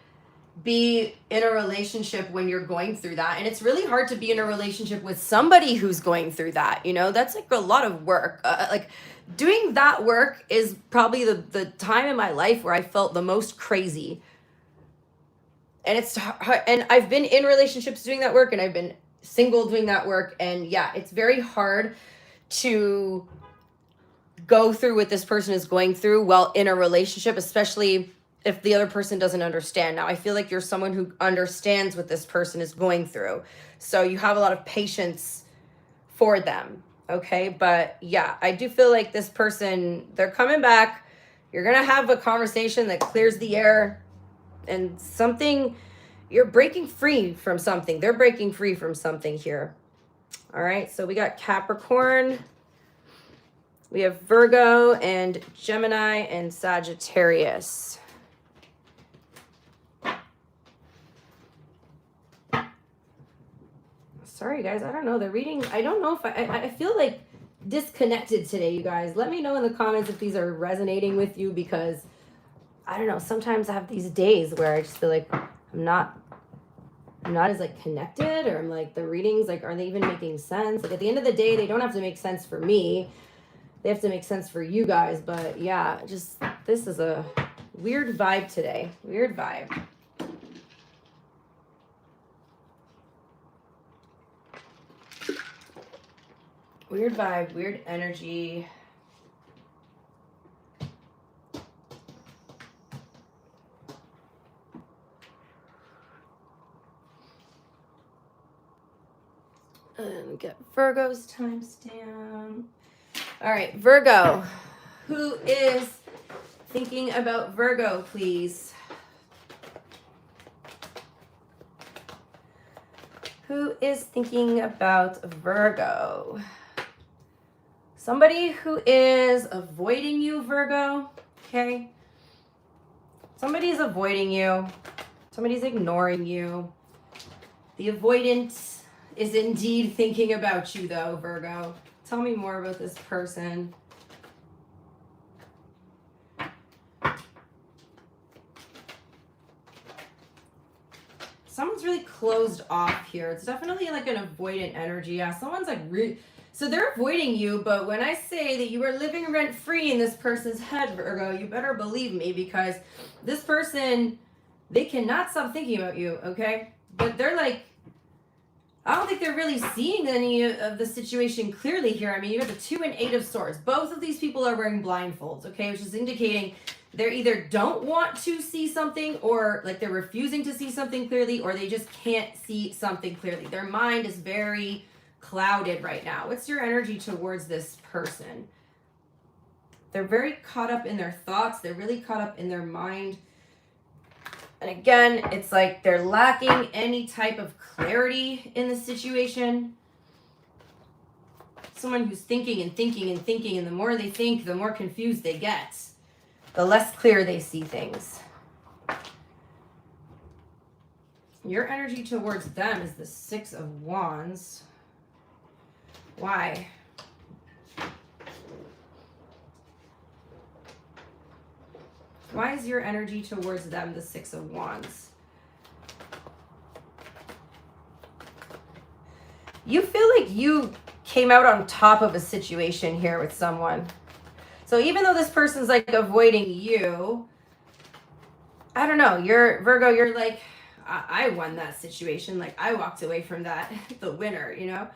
S1: be in a relationship when you're going through that. And it's really hard to be in a relationship with somebody who's going through that. You know, that's like a lot of work. Like doing that work is probably the time in my life where I felt the most crazy. And it's hard, and I've been in relationships doing that work, and I've been single doing that work. And yeah, it's very hard to go through what this person is going through while in a relationship, especially if the other person doesn't understand. Now, I feel like you're someone who understands what this person is going through. So you have a lot of patience for them. Okay. But yeah, I do feel like this person, they're coming back. You're going to have a conversation that clears the air, and something, you're breaking free from something. They're breaking free from something here. All right. So we got Capricorn. We have Virgo and Gemini and Sagittarius. Sorry, guys. I don't know. The reading, I don't know if I feel like disconnected today, you guys. Let me know in the comments if these are resonating with you, because I don't know. Sometimes I have these days where I just feel like I'm not as like connected, or I'm like, the readings, like, are they even making sense? Like at the end of the day, they don't have to make sense for me. They have to make sense for you guys. But yeah, just, this is a weird vibe today. Weird vibe. Weird vibe, weird energy. And get Virgo's timestamp. All right, Virgo. Who is thinking about Virgo, please? Who is thinking about Virgo? Somebody who is avoiding you, Virgo, okay? Somebody's avoiding you. Somebody's ignoring you. The avoidant is indeed thinking about you, though, Virgo. Tell me more about this person. Someone's really closed off here. It's definitely like an avoidant energy. Yeah, someone's like so they're avoiding you, but when I say that you are living rent-free in this person's head, Virgo, you better believe me, because this person, they cannot stop thinking about you, okay? But they're like, I don't think they're really seeing any of the situation clearly here. I mean, you have the 2 and 8 of Swords. Both of these people are wearing blindfolds, okay? Which is indicating they either don't want to see something, or like they're refusing to see something clearly, or they just can't see something clearly. Their mind is very clouded right now. What's your energy towards this person? They're very caught up in their thoughts. They're really caught up in their mind. And again, it's like they're lacking any type of clarity in the situation. Someone who's thinking and thinking and thinking, and the more they think, the more confused they get. The less clear they see things. Your energy towards them is the 6 of Wands. Why? Why is your energy towards them the 6 of Wands? You feel like you came out on top of a situation here with someone. So even though this person's like avoiding you, I don't know, you're Virgo, you're like, I won that situation. Like I walked away from that, the winner, you know?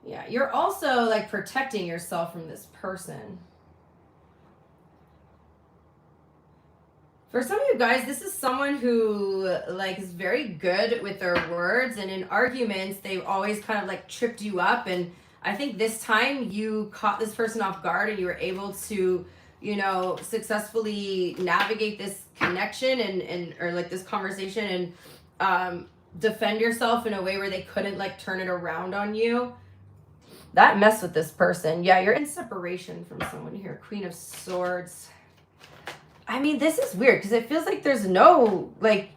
S1: Yeah, you're also like protecting yourself from this person. For some of you guys, this is someone who like is very good with their words, and in arguments, they've always kind of like tripped you up. And I think this time you caught this person off guard, and you were able to, you know, successfully navigate this connection and or like this conversation, and defend yourself in a way where they couldn't like turn it around on you. That messed with this person. Yeah, you're in separation from someone here. Queen of Swords. I mean, this is weird because it feels like there's no, like,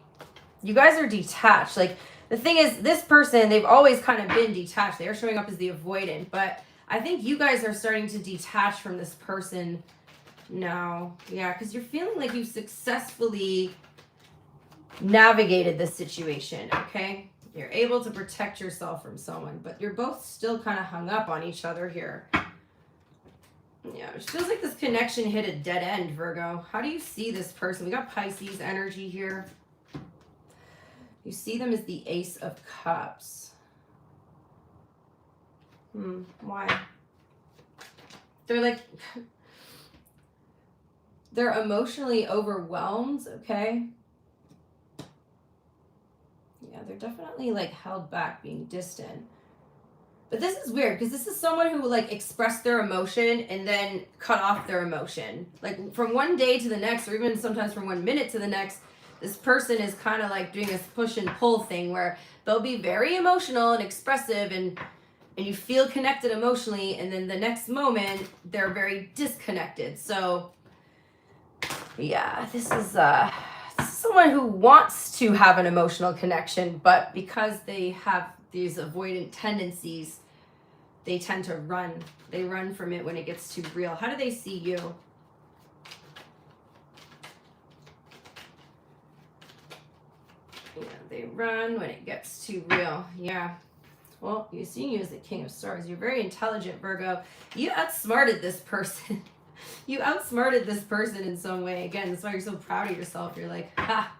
S1: you guys are detached. Like, the thing is, this person, they've always kind of been detached. They are showing up as the avoidant. But I think you guys are starting to detach from this person now. Yeah, because you're feeling like you've successfully navigated this situation, okay? You're able to protect yourself from someone, but you're both still kind of hung up on each other here. Yeah, it feels like this connection hit a dead end, Virgo. How do you see this person? We got Pisces energy here. You see them as the Ace of Cups. Why? They're like, they're emotionally overwhelmed, okay? Yeah, they're definitely like held back, being distant. But this is weird because this is someone who will like express their emotion and then cut off their emotion. Like from one day to the next, or even sometimes from 1 minute to the next, this person is kind of like doing this push and pull thing where they'll be very emotional and expressive and you feel connected emotionally, and then the next moment they're very disconnected. So yeah, this is someone who wants to have an emotional connection, but because they have these avoidant tendencies, they tend to run. They run from it when it gets too real. How do they see you? Yeah, they run when it gets too real. Yeah. Well, you see you as the King of Stars. You're very intelligent, Virgo. You outsmarted this person. You outsmarted this person in some way. Again, that's why you're so proud of yourself. You're like, ha,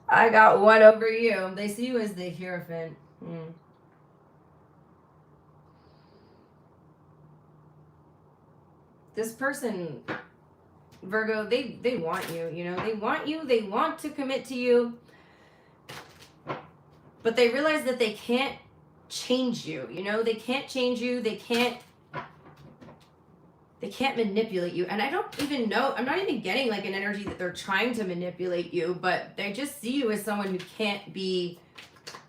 S1: I got one over you. They see you as the Hierophant. This person, Virgo, they want you, you know. They want you. They want to commit to you. But they realize that they can't change you, you know. They can't change you. They can't manipulate you. And I don't even know, I'm not even getting like an energy that they're trying to manipulate you, but they just see you as someone who can't be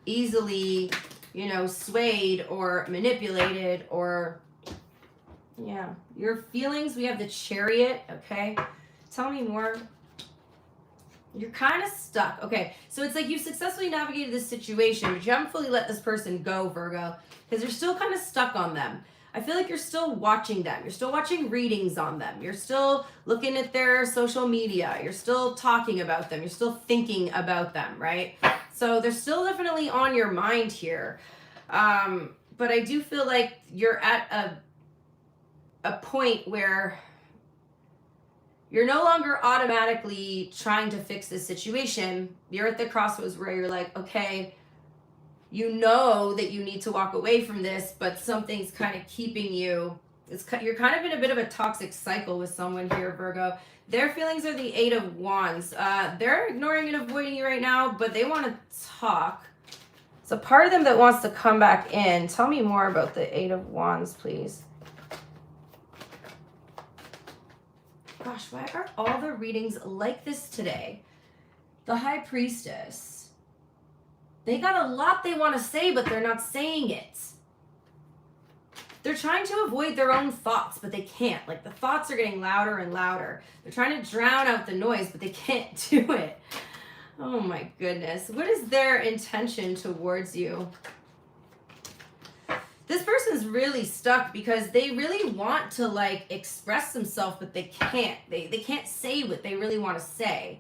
S1: easily, you know, swayed or manipulated or, yeah. Your feelings, we have the Chariot, okay? Tell me more. You're kind of stuck. Okay, so it's like you successfully navigated this situation, but you haven't fully let this person go, Virgo, because you're still kind of stuck on them. I feel like you're still watching them. You're still watching readings on them. You're still looking at their social media. You're still talking about them. You're still thinking about them, right? So they're still definitely on your mind here. But I do feel like you're at a point where you're no longer automatically trying to fix this situation. You're at the crossroads where you're like, okay, you know that you need to walk away from this, but something's kind of keeping you. You're kind of in a bit of a toxic cycle with someone here, Virgo. Their feelings are the Eight of Wands. They're ignoring and avoiding you right now, but they want to talk. It's a part of them that wants to come back in. Tell me more about the Eight of Wands, please. Gosh, why are all the readings like this today? The High Priestess. They got a lot they want to say, but they're not saying it. They're trying to avoid their own thoughts, but they can't. Like, the thoughts are getting louder and louder. They're trying to drown out the noise, but they can't do it. Oh my goodness. What is their intention towards you? This person's really stuck because they really want to like express themselves, but they can't. They can't say what they really want to say.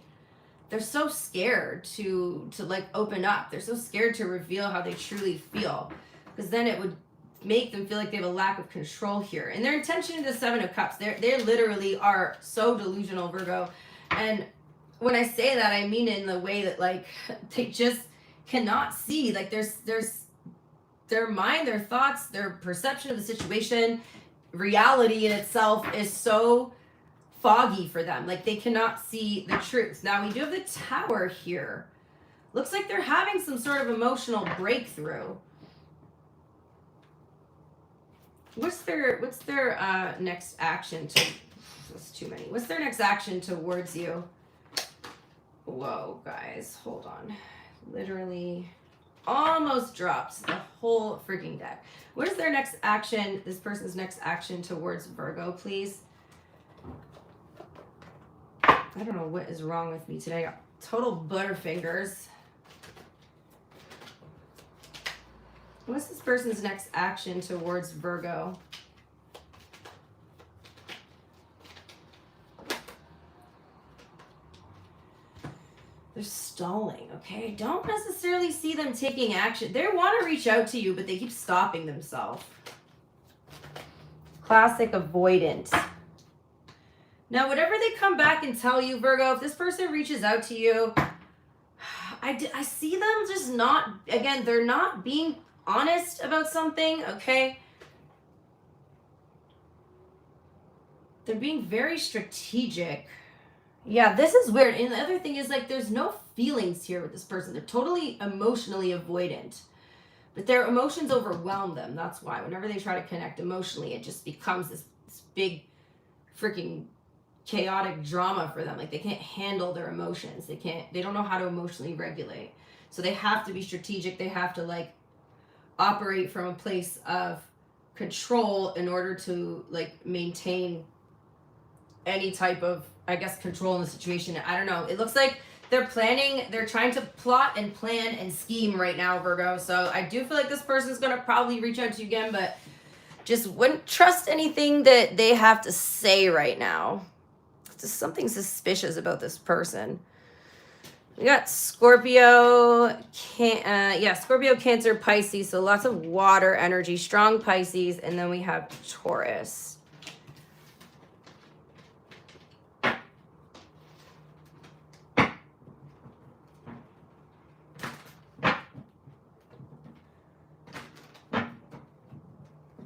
S1: They're so scared to like open up. They're so scared to reveal how they truly feel, because then it would make them feel like they have a lack of control here. And their intention is the Seven of Cups. They literally are so delusional, Virgo. And when I say that, I mean in the way that like they just cannot see. Like there's their mind, their thoughts, their perception of the situation, reality in itself is so foggy for them. Like they cannot see the truth. Now we do have the Tower here. Looks like they're having some sort of emotional breakthrough. What's their next action to, that's too many. What's their next action towards you? Whoa, guys, hold on. Literally almost dropped the whole freaking deck. What is their next action, this person's next action towards Virgo, please? I don't know what is wrong with me today. Total butterfingers. What's this person's next action towards Virgo? They're stalling, okay? Don't necessarily see them taking action. They want to reach out to you, but they keep stopping themselves. Classic avoidant. Now, whatever they come back and tell you, Virgo, if this person reaches out to you, I see them just not, again, they're not being honest about something, okay? They're being very strategic. Yeah, this is weird. And the other thing is, like, there's no feelings here with this person. They're totally emotionally avoidant. But their emotions overwhelm them. That's why. Whenever they try to connect emotionally, it just becomes this big freaking chaotic drama for them. Like, they can't handle their emotions. They don't know how to emotionally regulate. So they have to be strategic. They have to, like, operate from a place of control in order to, like, maintain any type of, I guess, control in the situation. I don't know. It looks like they're trying to plot and plan and scheme right now, Virgo. So I do feel like this person's going to probably reach out to you again, but just wouldn't trust anything that they have to say right now. Just something suspicious about this person. We got Scorpio, Scorpio, Cancer, Pisces. So lots of water energy, strong Pisces. And then we have Taurus.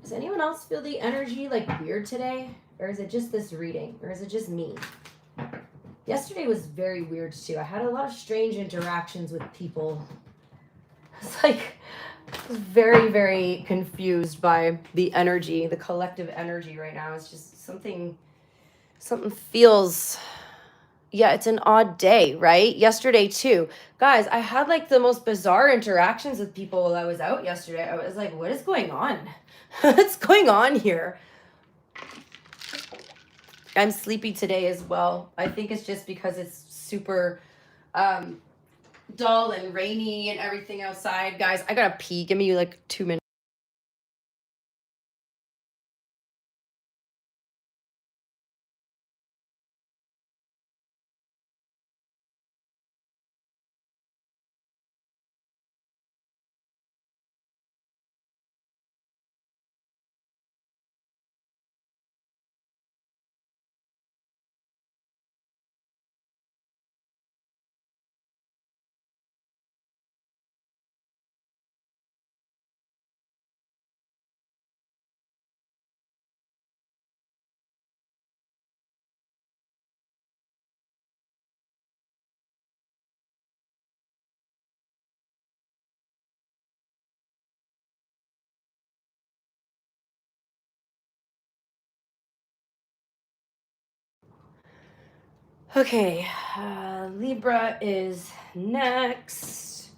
S1: Does anyone else feel the energy like weird today? Or is it just this reading? Or is it just me? Yesterday was very weird too. I had a lot of strange interactions with people. It's like, I was very, very confused by the energy, the collective energy right now. It's just something feels, yeah, it's an odd day, right? Yesterday too. Guys, I had like the most bizarre interactions with people while I was out yesterday. I was like, what is going on? What's going on here? I'm sleepy today as well. I think it's just because it's super dull and rainy and everything outside. Guys, I gotta pee. Give me like 2 minutes. Okay, Libra is next.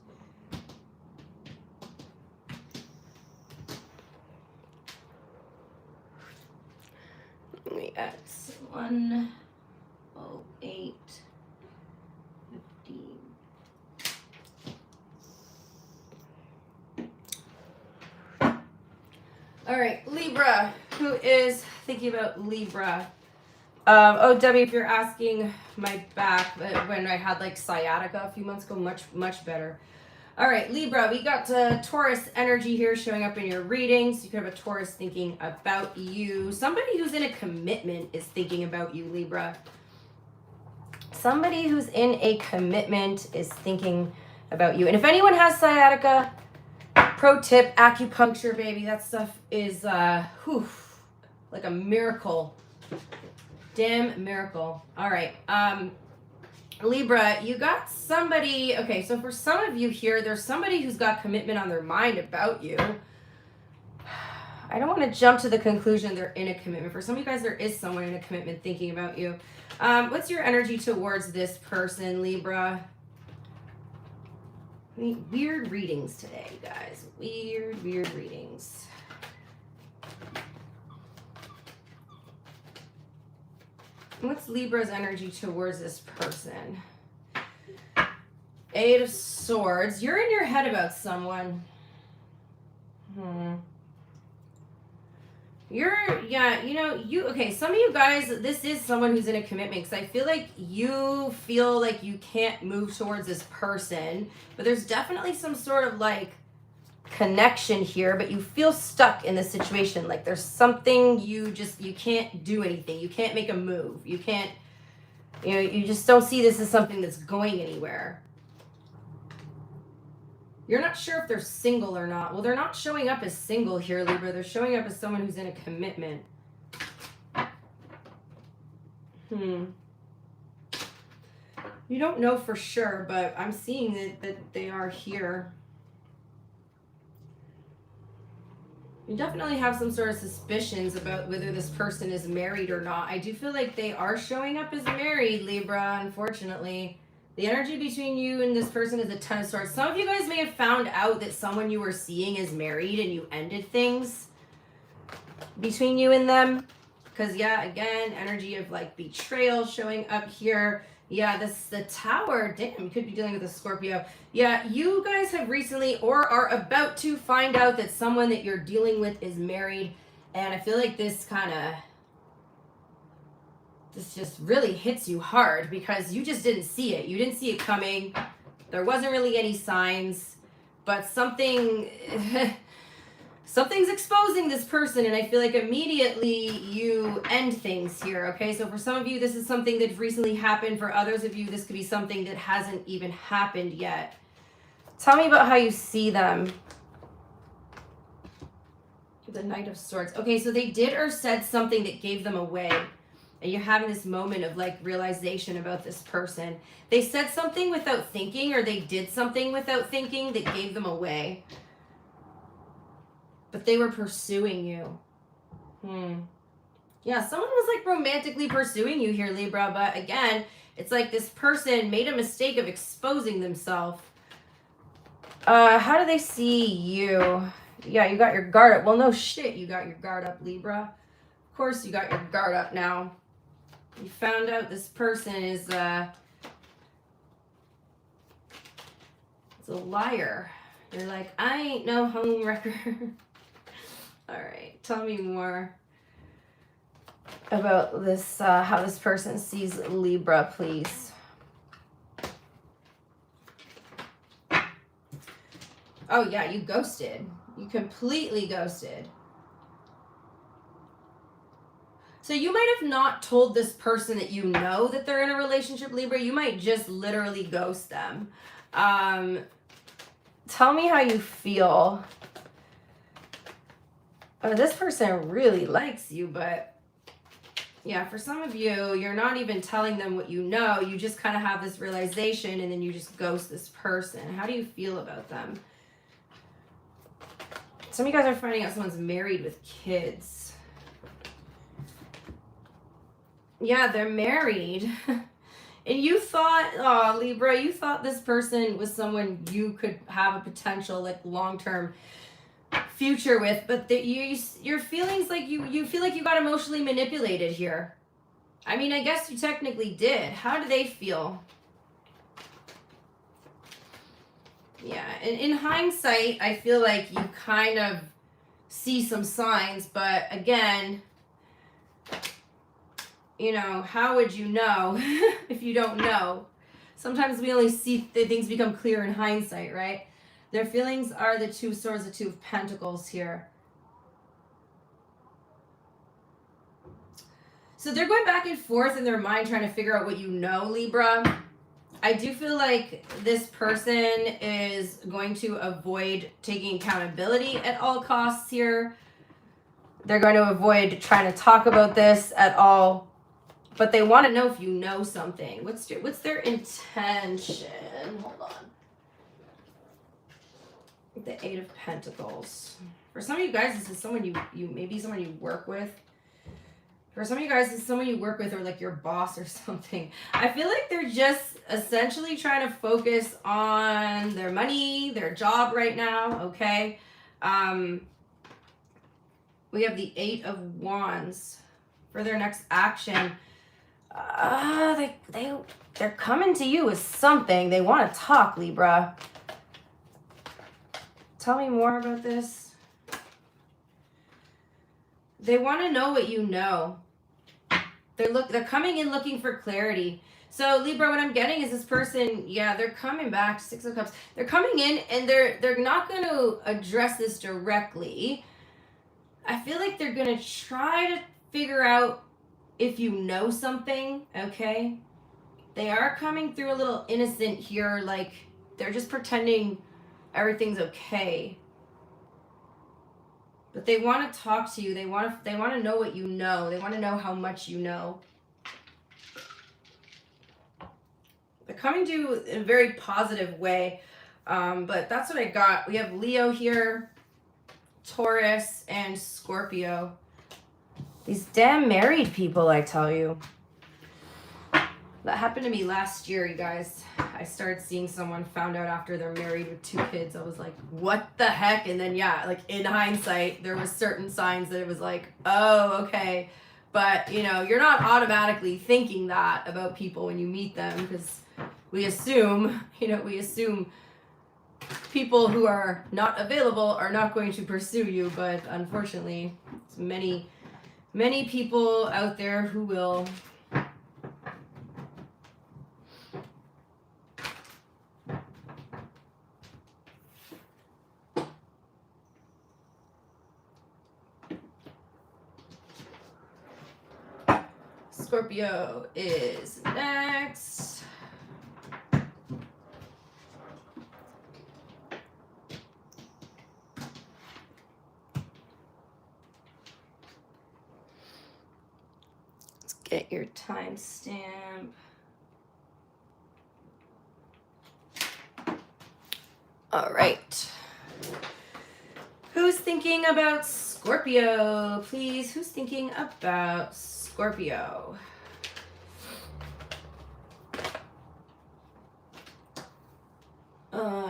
S1: We got 108, 15. All right, Libra. Who is thinking about Libra? OW, if you're asking my back, when I had like sciatica a few months ago, much better. All right, Libra, we got Taurus energy here showing up in your readings. You could have a Taurus thinking about you. Somebody who's in a commitment is thinking about you, Libra. Somebody who's in a commitment is thinking about you. And if anyone has sciatica, pro tip, acupuncture, baby. That stuff is like a miracle. Damn miracle. All right. Libra, you got somebody. Okay, so for some of you here, there's somebody who's got commitment on their mind about you. I don't want to jump to the conclusion they're in a commitment. For some of you guys, there is someone in a commitment thinking about you. What's your energy towards this person, Libra? Weird readings today, guys. Weird readings. What's Libra's energy towards this person? 8 of Swords. You're in your head about someone. Yeah, okay, some of you guys, this is someone who's in a commitment, because I feel like you can't move towards this person, but there's definitely some sort of like connection here, but you feel stuck in this situation. Like there's something you can't do anything. You can't make a move. You can't, you just don't see this as something that's going anywhere. You're not sure if they're single or not. Well, they're not showing up as single here, Libra. They're showing up as someone who's in a commitment. You don't know for sure, but I'm seeing that they are here. You definitely have some sort of suspicions about whether this person is married or not. I do feel like they are showing up as married, Libra, unfortunately. The energy between you and this person is a Ten of Swords. Some of you guys may have found out that someone you were seeing is married and you ended things between you and them. Because, yeah, again, energy of, like, betrayal showing up here. Yeah, the Tower. Damn, you could be dealing with a Scorpio. Yeah, you guys have recently or are about to find out that someone that you're dealing with is married. And I feel like this just really hits you hard because you just didn't see it. You didn't see it coming. There wasn't really any signs. But something's exposing this person, and I feel like immediately you end things here, okay? So for some of you, this is something that recently happened. For others of you, this could be something that hasn't even happened yet. Tell me about how you see them. The Knight of Swords. Okay, so they did or said something that gave them away. And you're having this moment of like realization about this person. They said something without thinking, or they did something without thinking that gave them away. But they were pursuing you. Yeah, someone was like romantically pursuing you here, Libra. But again, it's like this person made a mistake of exposing themselves. How do they see you? Yeah, you got your guard up. Well, no shit, you got your guard up, Libra. Of course you got your guard up now. You found out this person is it's a liar. You're like, I ain't no homewrecker. All right, tell me more about this, how this person sees Libra, please. Oh yeah, you ghosted. You completely ghosted. So you might have not told this person that you know that they're in a relationship, Libra. You might just literally ghost them. Tell me how you feel. Oh, this person really likes you, but yeah, for some of you, you're not even telling them what you know. You just kind of have this realization and then you just ghost this person. How do you feel about them? Some of you guys are finding out someone's married with kids. Yeah, they're married. And you thought, oh, Libra, you thought this person was someone you could have a potential, like, long-term future with, but your feelings, like, you feel like you got emotionally manipulated here. I mean, I guess you technically did. How do they feel? Yeah, in hindsight, I feel like you kind of see some signs, but again, you know, how would you know if you don't know? Sometimes we only see things become clear in hindsight, right? Their feelings are the Two of Swords, the Two of Pentacles here. So they're going back and forth in their mind trying to figure out what you know, Libra. I do feel like this person is going to avoid taking accountability at all costs here. They're going to avoid trying to talk about this at all. But they want to know if you know something. What's their intention? Hold on. The Eight of Pentacles. For some of you guys, this is someone you maybe someone you work with. For some of you guys, it's someone you work with or like your boss or something. I feel like they're just essentially trying to focus on their money, their job right now, okay? We have the Eight of Wands for their next action. They're coming to you with something. They want to talk, Libra. Tell me more about this. They want to know what you know. They're coming in looking for clarity. So Libra, what I'm getting is this person, yeah, they're coming back, Six of Cups. They're coming in and they're not going to address this directly. I feel like they're going to try to figure out if you know something, okay? They are coming through a little innocent here, like they're just pretending everything's okay. But they want to talk to you. They want to know what you know. They want to know how much you know. They're coming to you in a very positive way. But that's what I got. We have Leo here, Taurus, and Scorpio. These damn married people, I tell you. That happened to me last year, you guys. I started seeing someone, found out after they're married with 2 kids. I was like, what the heck? And then, yeah, like in hindsight, there was certain signs that it was like, oh, okay. But, you know, you're not automatically thinking that about people when you meet them, because we assume people who are not available are not going to pursue you. But unfortunately, there's many people out there who will. Scorpio is next. Let's get your timestamp. All right. Who's thinking about Scorpio? Please, who's thinking about Scorpio?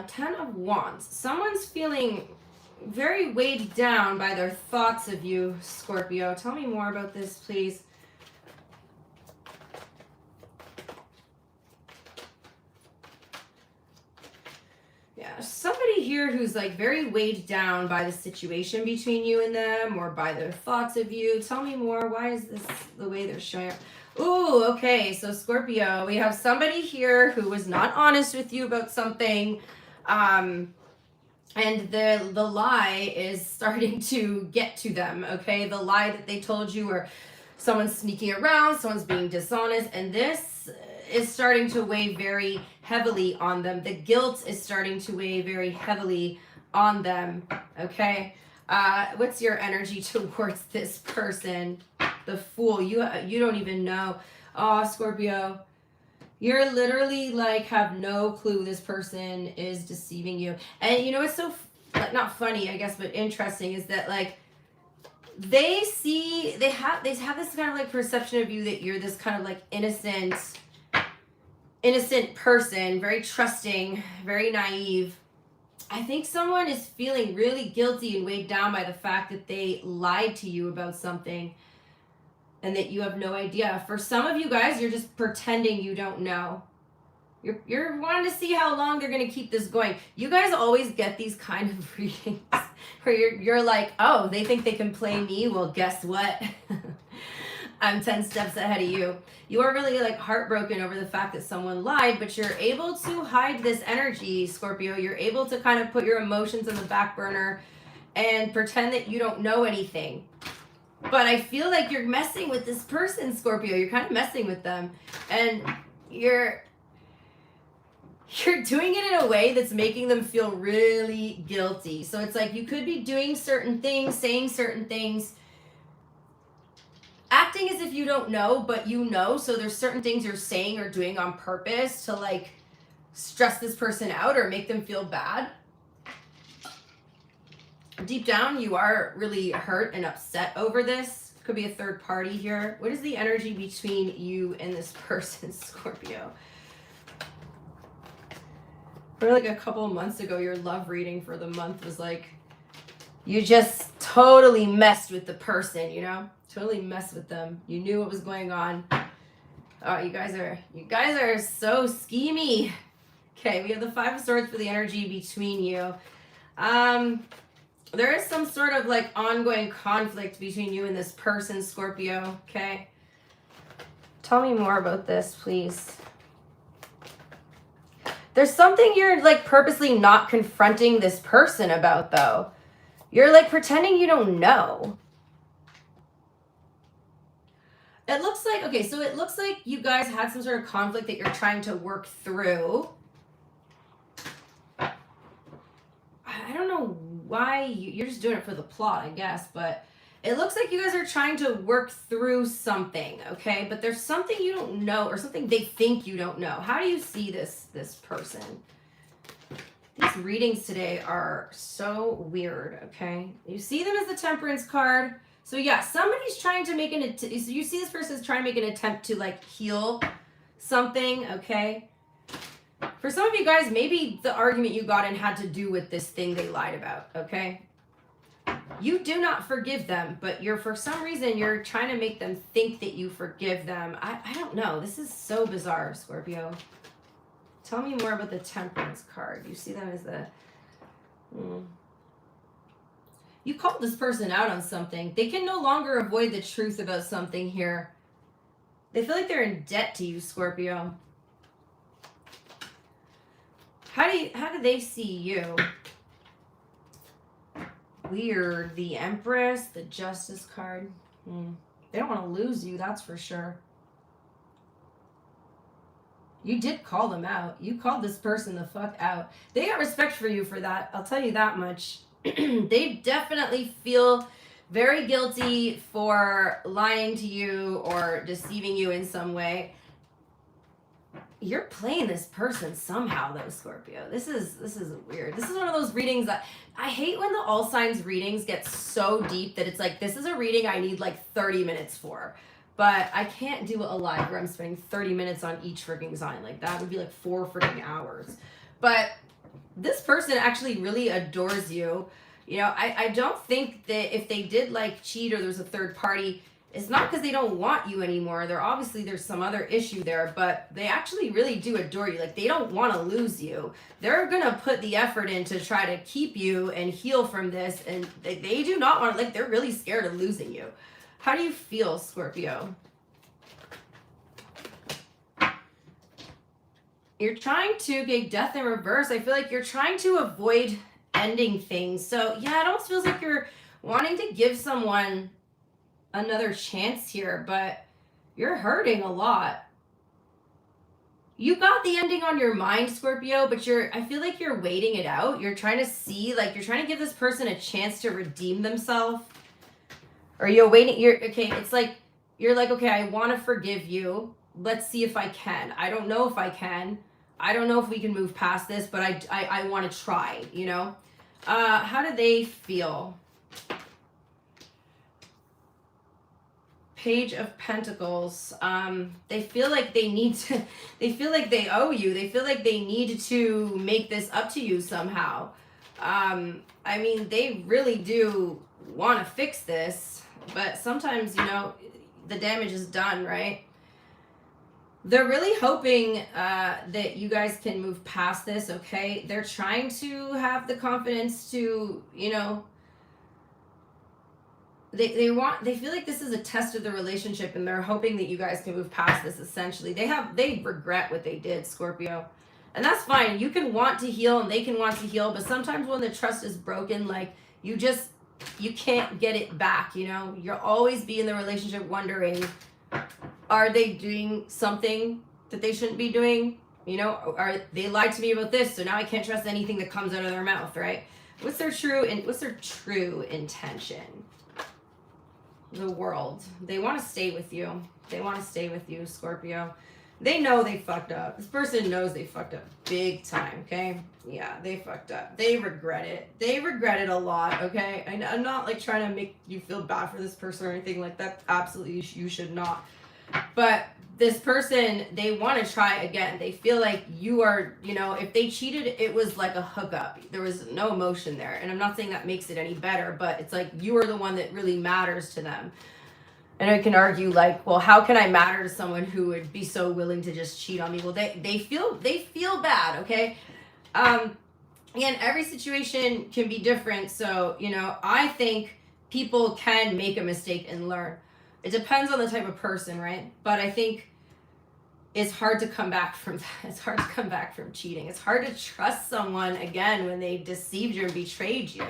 S1: Ten of Wands. Someone's feeling very weighed down by their thoughts of you, Scorpio. Tell me more about this, please. Yeah, somebody here who's like very weighed down by the situation between you and them, or by their thoughts of you. Tell me more. Why is this the way they're showing up? Ooh, okay. So Scorpio, we have somebody here who was not honest with you about something. And the lie is starting to get to them, okay? The lie that they told you, or someone's sneaking around, someone's being dishonest, and this is starting to weigh very heavily on them. The guilt is starting to weigh very heavily on them, okay? What's your energy towards this person? The Fool. You don't even know. Oh, Scorpio. You're literally like have no clue this person is deceiving you. And you know what's so like not funny, I guess, but interesting is that like they have this kind of like perception of you that you're this kind of like innocent person, very trusting, very naive. I think someone is feeling really guilty and weighed down by the fact that they lied to you about something and that you have no idea. For some of you guys, you're just pretending you don't know. You're wanting to see how long they're going to keep this going. You guys always get these kind of readings where you're like, oh, they think they can play me? Well, guess what? I'm 10 steps ahead of you. You are really like heartbroken over the fact that someone lied, but you're able to hide this energy, Scorpio. You're able to kind of put your emotions on the back burner and pretend that you don't know anything. But I feel like you're messing with this person, Scorpio. You're kind of messing with them. And you're doing it in a way that's making them feel really guilty. So it's like you could be doing certain things, saying certain things, acting as if you don't know, but you know. So there's certain things you're saying or doing on purpose to like stress this person out or make them feel bad. Deep down, you are really hurt and upset over this. Could be a third party here. What is the energy between you and this person, Scorpio? For like a couple of months ago, your love reading for the month was like, you just totally messed with the person, you know? Totally messed with them. You knew what was going on. Oh, you guys are so schemy. Okay, we have the Five of Swords for the energy between you. There is some sort of like ongoing conflict between you and this person, Scorpio, okay? Tell me more about this, please. There's something you're like purposely not confronting this person about, though. You're like pretending you don't know. It looks like, okay, so it looks like you guys had some sort of conflict that you're trying to work through. I don't know why you're just doing it for the plot, I guess, but it looks like you guys are trying to work through something, okay? But there's something you don't know, or something they think you don't know. How do you see this person? These readings today are so weird, okay? You see them as the Temperance card. So yeah, somebody's trying to make so you see this person's trying to make an attempt to like heal something, okay? For some of you guys, maybe the argument you got in had to do with this thing they lied about, okay? You do not forgive them, but for some reason, you're trying to make them think that you forgive them. I don't know. This is so bizarre, Scorpio. Tell me more about the Temperance card. You see them as the... You called this person out on something. They can no longer avoid the truth about something here. They feel like they're in debt to you, Scorpio. How do they see you? Weird. The Empress, the Justice card. They don't want to lose you, that's for sure. You did call them out. You called this person the fuck out. They got respect for you for that. I'll tell you that much. They definitely feel very guilty for lying to you or deceiving you in some way. You're playing this person somehow, though, Scorpio. This is weird. This is one of those readings that I hate when the all signs readings get so deep that it's like, this is a reading I need like 30 minutes for. But I can't do a live where I'm spending 30 minutes on each freaking sign. Like, that would be like 4 freaking hours. But this person actually really adores you. You know, I don't think that if they did like cheat or there's a third party, it's not because they don't want you anymore. There's some other issue there, but they actually really do adore you. Like, they don't want to lose you. They're going to put the effort in to try to keep you and heal from this. And they do not want to, like, they're really scared of losing you. How do you feel, Scorpio? You're trying to get death in reverse. I feel like you're trying to avoid ending things. So yeah, it almost feels like you're wanting to give someone another chance here, but you're hurting a lot. You got the ending on your mind, Scorpio, but I feel like you're waiting it out. You're trying to see, like, you're trying to give this person a chance to redeem themselves. Or it's like, you're like, okay, I want to forgive you. Let's see if I can. I don't know if I can. I don't know if we can move past this, but I want to try, you know? How do they feel? Page of Pentacles. They feel like they feel like they owe you. They feel like they need to make this up to you somehow. I mean, they really do want to fix this, but sometimes, you know, the damage is done, right? They're really hoping that you guys can move past this, okay? They're trying to have the confidence to, you know, they feel like this is a test of the relationship, and they're hoping that you guys can move past this, essentially. They regret what they did, Scorpio. And that's fine. You can want to heal and they can want to heal, but sometimes when the trust is broken, like, you can't get it back, you know? You'll always be in the relationship wondering, are they doing something that they shouldn't be doing? You know, are they lied to me about this, so now I can't trust anything that comes out of their mouth, right? What's their true intention? The World. They want to stay with you. They want to stay with you, Scorpio. They know they fucked up. This person knows they fucked up big time, okay? Yeah, they fucked up. They regret it. They regret it a lot, okay? I'm not like trying to make you feel bad for this person or anything like that. Absolutely, you should not. But this person, they want to try again. They feel like you are, you know, if they cheated, it was like a hookup. There was no emotion there. And I'm not saying that makes it any better, but it's like you are the one that really matters to them. And I can argue like, well, how can I matter to someone who would be so willing to just cheat on me? Well, they feel bad, okay? again, every situation can be different. So, you know, I think people can make a mistake and learn. It depends on the type of person, right? But I think it's hard to come back from that. It's hard to come back from cheating. It's hard to trust someone again when they deceived you and betrayed you.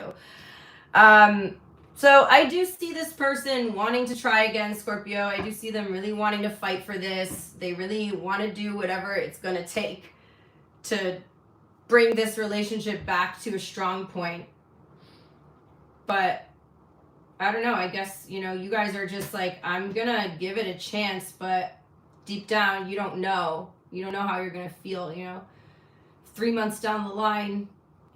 S1: So I do see this person wanting to try again, Scorpio. I do see them really wanting to fight for this. They really want to do whatever it's going to take to bring this relationship back to a strong point. But I don't know. I guess, you know, you guys are just like, I'm going to give it a chance, but deep down, you don't know. You don't know how you're going to feel, you know. 3 months down the line,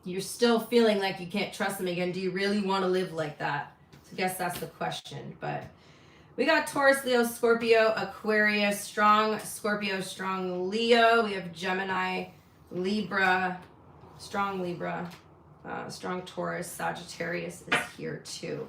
S1: you're still feeling like you can't trust them again. Do you really want to live like that? So I guess that's the question. But we got Taurus, Leo, Scorpio, Aquarius, strong Scorpio, strong Leo. We have Gemini, Libra, strong Taurus. Sagittarius is here too.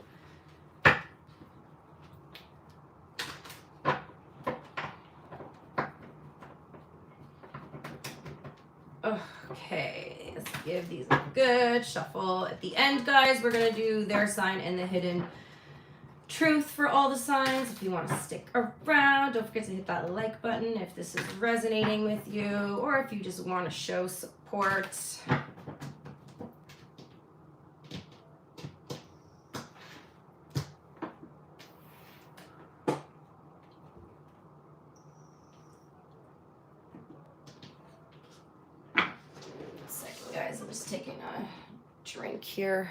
S1: Okay, let's give these a good shuffle. At the end, guys, we're going to do their sign and the hidden truth for all the signs. If you want to stick around, don't forget to hit that like button if this is resonating with you, or if you just want to show support. Guys, I'm just taking a drink here.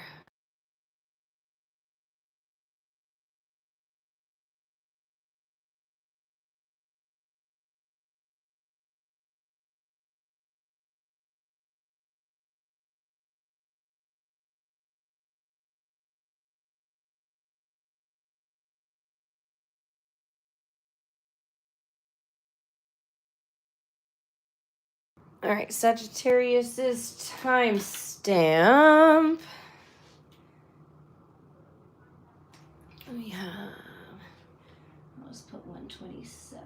S1: All right, Sagittarius's timestamp. We have, let's put 127.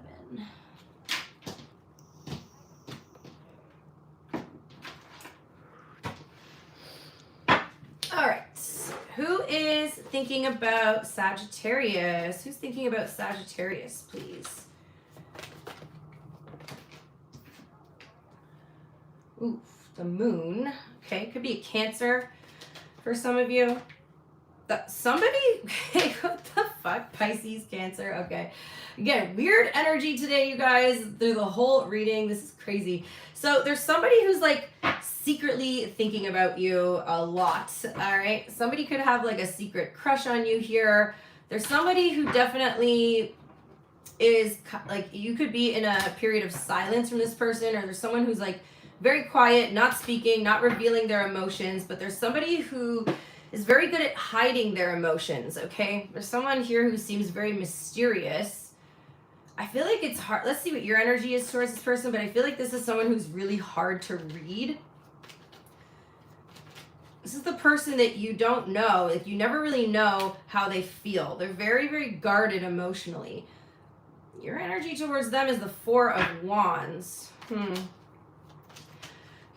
S1: All right, who is thinking about Sagittarius? Who's thinking about Sagittarius, please? Oof, the moon. Okay, could be a Cancer for some of you. Somebody, okay, what the fuck? Pisces, Cancer, okay. Again, weird energy today, you guys, through the whole reading. This is crazy. So there's somebody who's like secretly thinking about you a lot, all right? Somebody could have like a secret crush on you here. There's somebody who definitely is like, you could be in a period of silence from this person, or there's someone who's like very quiet, not speaking, not revealing their emotions, but there's somebody who is very good at hiding their emotions, okay? There's someone here who seems very mysterious. I feel like it's hard. Let's see what your energy is towards this person, but I feel like this is someone who's really hard to read. This is the person that you don't know. Like, you never really know how they feel. They're very, very guarded emotionally. Your energy towards them is the Four of Wands.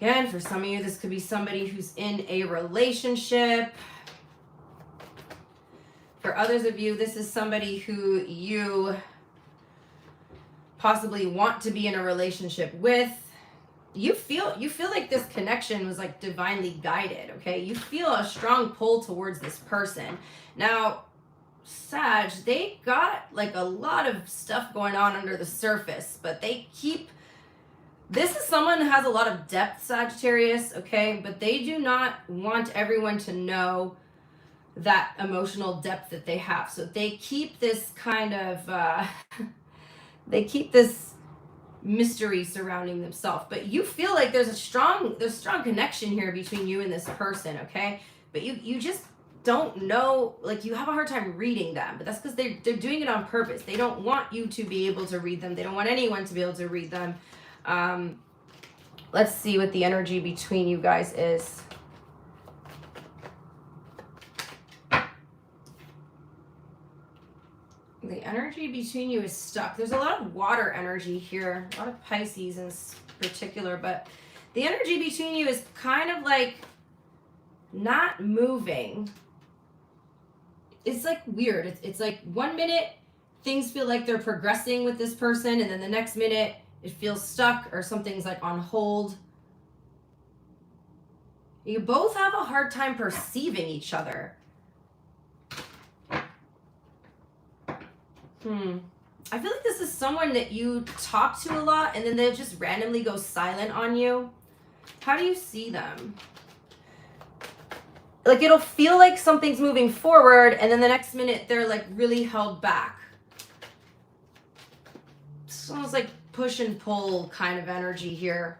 S1: Again, for some of you, this could be somebody who's in a relationship. For others of you, this is somebody who you possibly want to be in a relationship with. You feel like this connection was like divinely guided, okay? You feel a strong pull towards this person. Now, Sag, they got like a lot of stuff going on under the surface, but they keep... This is someone who has a lot of depth, Sagittarius, okay? But they do not want everyone to know that emotional depth that they have. So they keep this kind of, they keep this mystery surrounding themselves. But you feel like there's a strong connection here between you and this person, okay? But you just don't know, like, you have a hard time reading them. But that's because they're doing it on purpose. They don't want you to be able to read them. They don't want anyone to be able to read them. Let's see what the energy between you guys is. The energy between you is stuck. There's a lot of water energy here, a lot of Pisces in particular, but the energy between you is kind of like not moving. It's like weird. It's like 1 minute things feel like they're progressing with this person, and then the next minute it feels stuck or something's like on hold. You both have a hard time perceiving each other. I feel like this is someone that you talk to a lot and then they'll just randomly go silent on you. How do you see them? Like it'll feel like something's moving forward and then the next minute they're like really held back. It's almost like push and pull kind of energy here.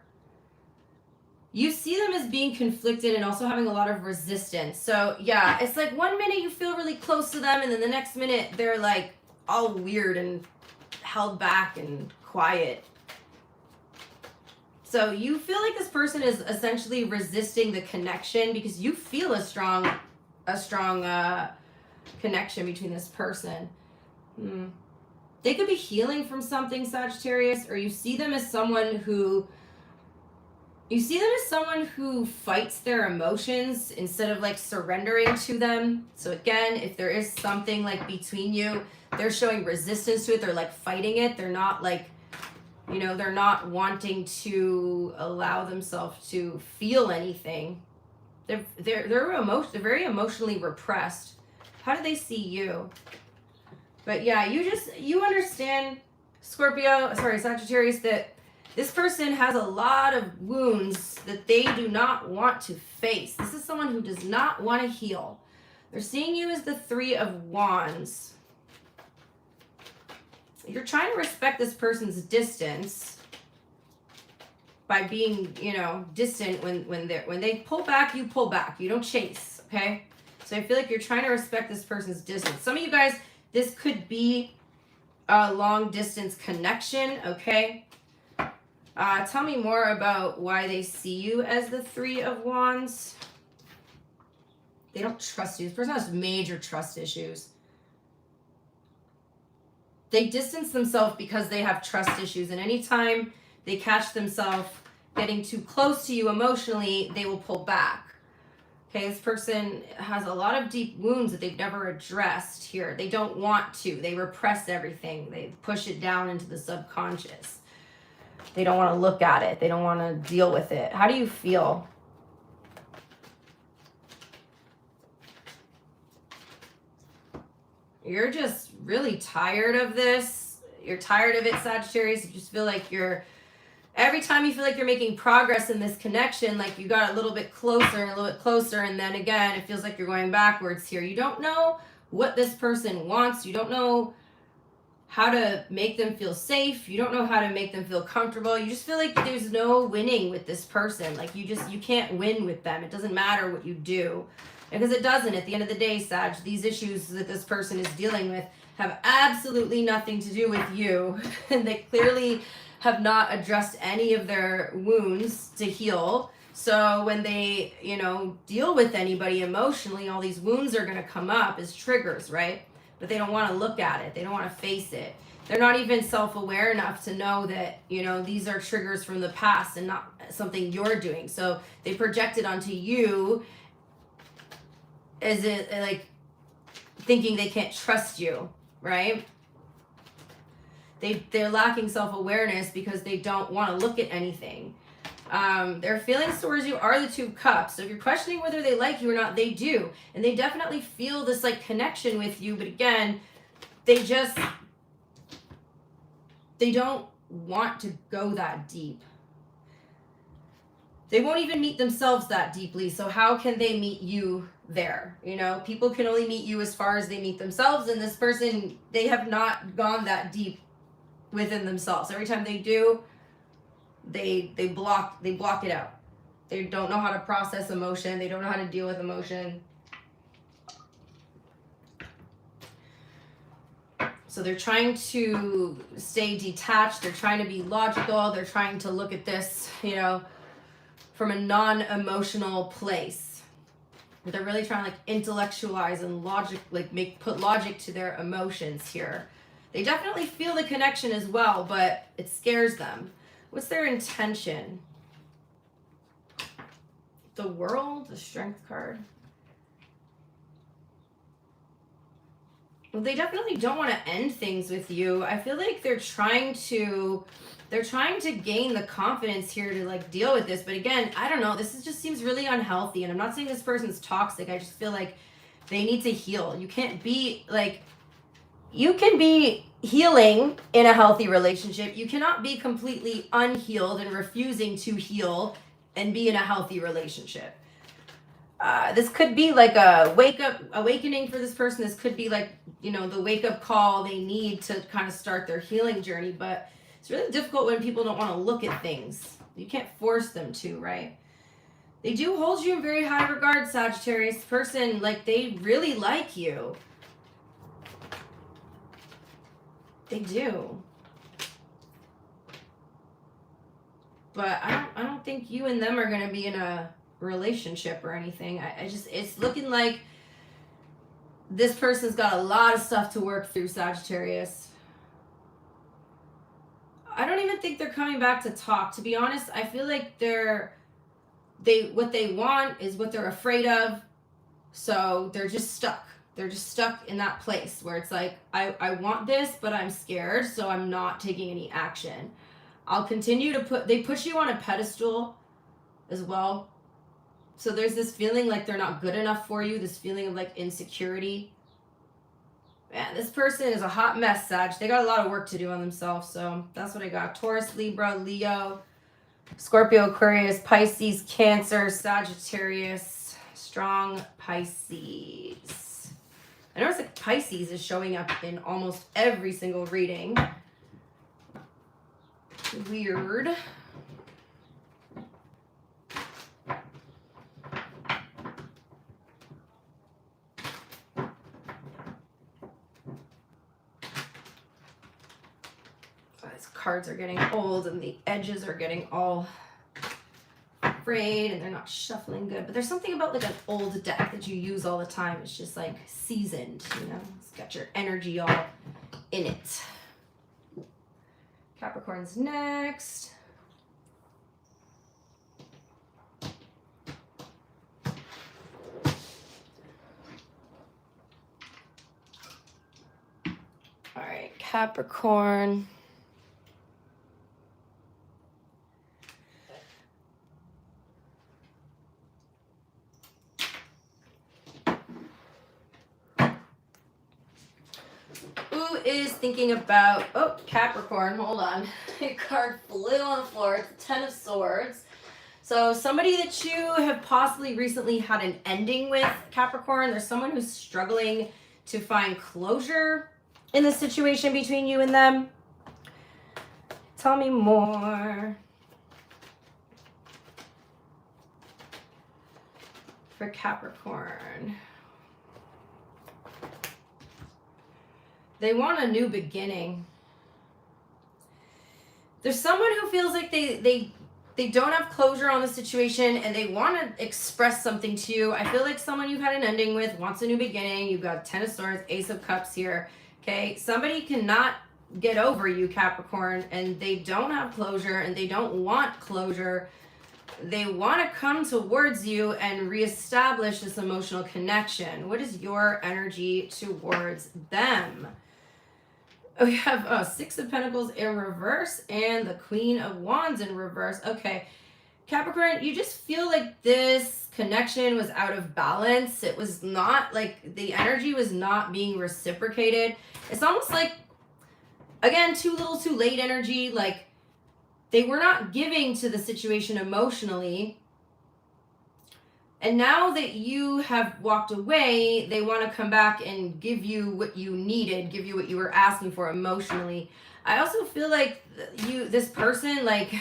S1: You see them as being conflicted and also having a lot of resistance. So yeah, it's like 1 minute you feel really close to them and then the next minute they're like all weird and held back and quiet. So you feel like this person is essentially resisting the connection because you feel a strong connection between this person. They could be healing from something, Sagittarius, or you see them as someone who fights their emotions instead of like surrendering to them. So again, if there is something like between you, they're showing resistance to it. They're like fighting it. They're not like, you know, they're not wanting to allow themselves to feel anything. They're very emotionally repressed. How do they see you? But yeah, you understand, Sagittarius, that this person has a lot of wounds that they do not want to face. This is someone who does not want to heal. They're seeing you as the Three of Wands. You're trying to respect this person's distance by being, you know, distant when they pull back, you pull back. You don't chase, okay? So I feel like you're trying to respect this person's distance. Some of you guys, this could be a long distance connection, okay? Tell me more about why they see you as the Three of Wands. They don't trust you. This person has major trust issues. They distance themselves because they have trust issues. And anytime they catch themselves getting too close to you emotionally, they will pull back. Okay, this person has a lot of deep wounds that they've never addressed here. They don't want to. They repress everything. They push it down into the subconscious. They don't want to look at it. They don't want to deal with it. How do you feel? You're just really tired of this. You're tired of it, Sagittarius. You just feel like every time you feel like you're making progress in this connection, like you got a little bit closer and a little bit closer, and then again, it feels like you're going backwards here. You don't know what this person wants. You don't know how to make them feel safe. You don't know how to make them feel comfortable. You just feel like there's no winning with this person. Like you can't win with them. It doesn't matter what you do. Because it doesn't. At the end of the day, Sag, these issues that this person is dealing with have absolutely nothing to do with you. And they clearly have not addressed any of their wounds to heal. So when they, you know, deal with anybody emotionally, all these wounds are going to come up as triggers, right? But they don't want to look at it. They don't want to face it. They're not even self-aware enough to know that, you know, these are triggers from the past and not something you're doing. So they project it onto you as it like thinking they can't trust you, right? They're lacking self-awareness because they don't want to look at anything. Their feelings towards you are the Two of Cups. So if you're questioning whether they like you or not, they do. And they definitely feel this like connection with you. But again, they don't want to go that deep. They won't even meet themselves that deeply. So how can they meet you there? You know, people can only meet you as far as they meet themselves. And this person, they have not gone that deep within themselves. Every time they do, they block it out. They don't know how to process emotion. They don't know how to deal with emotion. So they're trying to stay detached. They're trying to be logical. They're trying to look at this, you know, from a non-emotional place. They're really trying to like intellectualize and put logic to their emotions here. They definitely feel the connection as well, but it scares them. What's their intention? The World, the Strength card. Well, they definitely don't want to end things with you. I feel like they're trying to gain the confidence here to like deal with this. But again, I don't know. Just seems really unhealthy. And I'm not saying this person's toxic. I just feel like they need to heal. You can't be like, you can be healing in a healthy relationship. You cannot be completely unhealed and refusing to heal and be in a healthy relationship. This could be like a awakening for this person. This could be like, you know, the wake up call they need to kind of start their healing journey. But it's really difficult when people don't want to look at things. You can't force them to, right? They do hold you in very high regard, Sagittarius. Person, like, they really like you. They do. But I don't think you and them are going to be in a relationship or anything. It's looking like this person's got a lot of stuff to work through, Sagittarius. I don't even think they're coming back to talk. To be honest, I feel like what they want is what they're afraid of. So they're just stuck. They're just stuck in that place where it's like, I want this, but I'm scared, so I'm not taking any action. I'll continue to they put you on a pedestal as well. So there's this feeling like they're not good enough for you, this feeling of like insecurity. Man, this person is a hot mess, Sag. They got a lot of work to do on themselves, so that's what I got. Taurus, Libra, Leo, Scorpio, Aquarius, Pisces, Cancer, Sagittarius, strong Pisces. I notice like Pisces is showing up in almost every single reading. Weird. These cards are getting old and the edges are getting all frayed and they're not shuffling good. But there's something about like an old deck that you use all the time. It's just like seasoned, you know? It's got your energy all in it. Capricorn's next. All right, Capricorn. Who is thinking about, oh, Capricorn, hold on. A card flew on the floor. It's the Ten of Swords. So somebody that you have possibly recently had an ending with, Capricorn. There's someone who's struggling to find closure in the situation between you and them. Tell me more. For Capricorn. They want a new beginning. There's someone who feels like they don't have closure on the situation and they want to express something to you. I feel like someone you've had an ending with wants a new beginning. You've got Ten of Swords, Ace of Cups here. Okay, somebody cannot get over you, Capricorn, and they don't have closure and they don't want closure. They want to come towards you and reestablish this emotional connection. What is your energy towards them? We have Six of Pentacles in reverse and the Queen of Wands in reverse. Okay, Capricorn, you just feel like this connection was out of balance. It was not like the energy was not being reciprocated. It's almost like, again, too little too late energy. Like they were not giving to the situation emotionally. And now that you have walked away, they want to come back and give you what you needed, give you what you were asking for emotionally. I also feel like this person, like,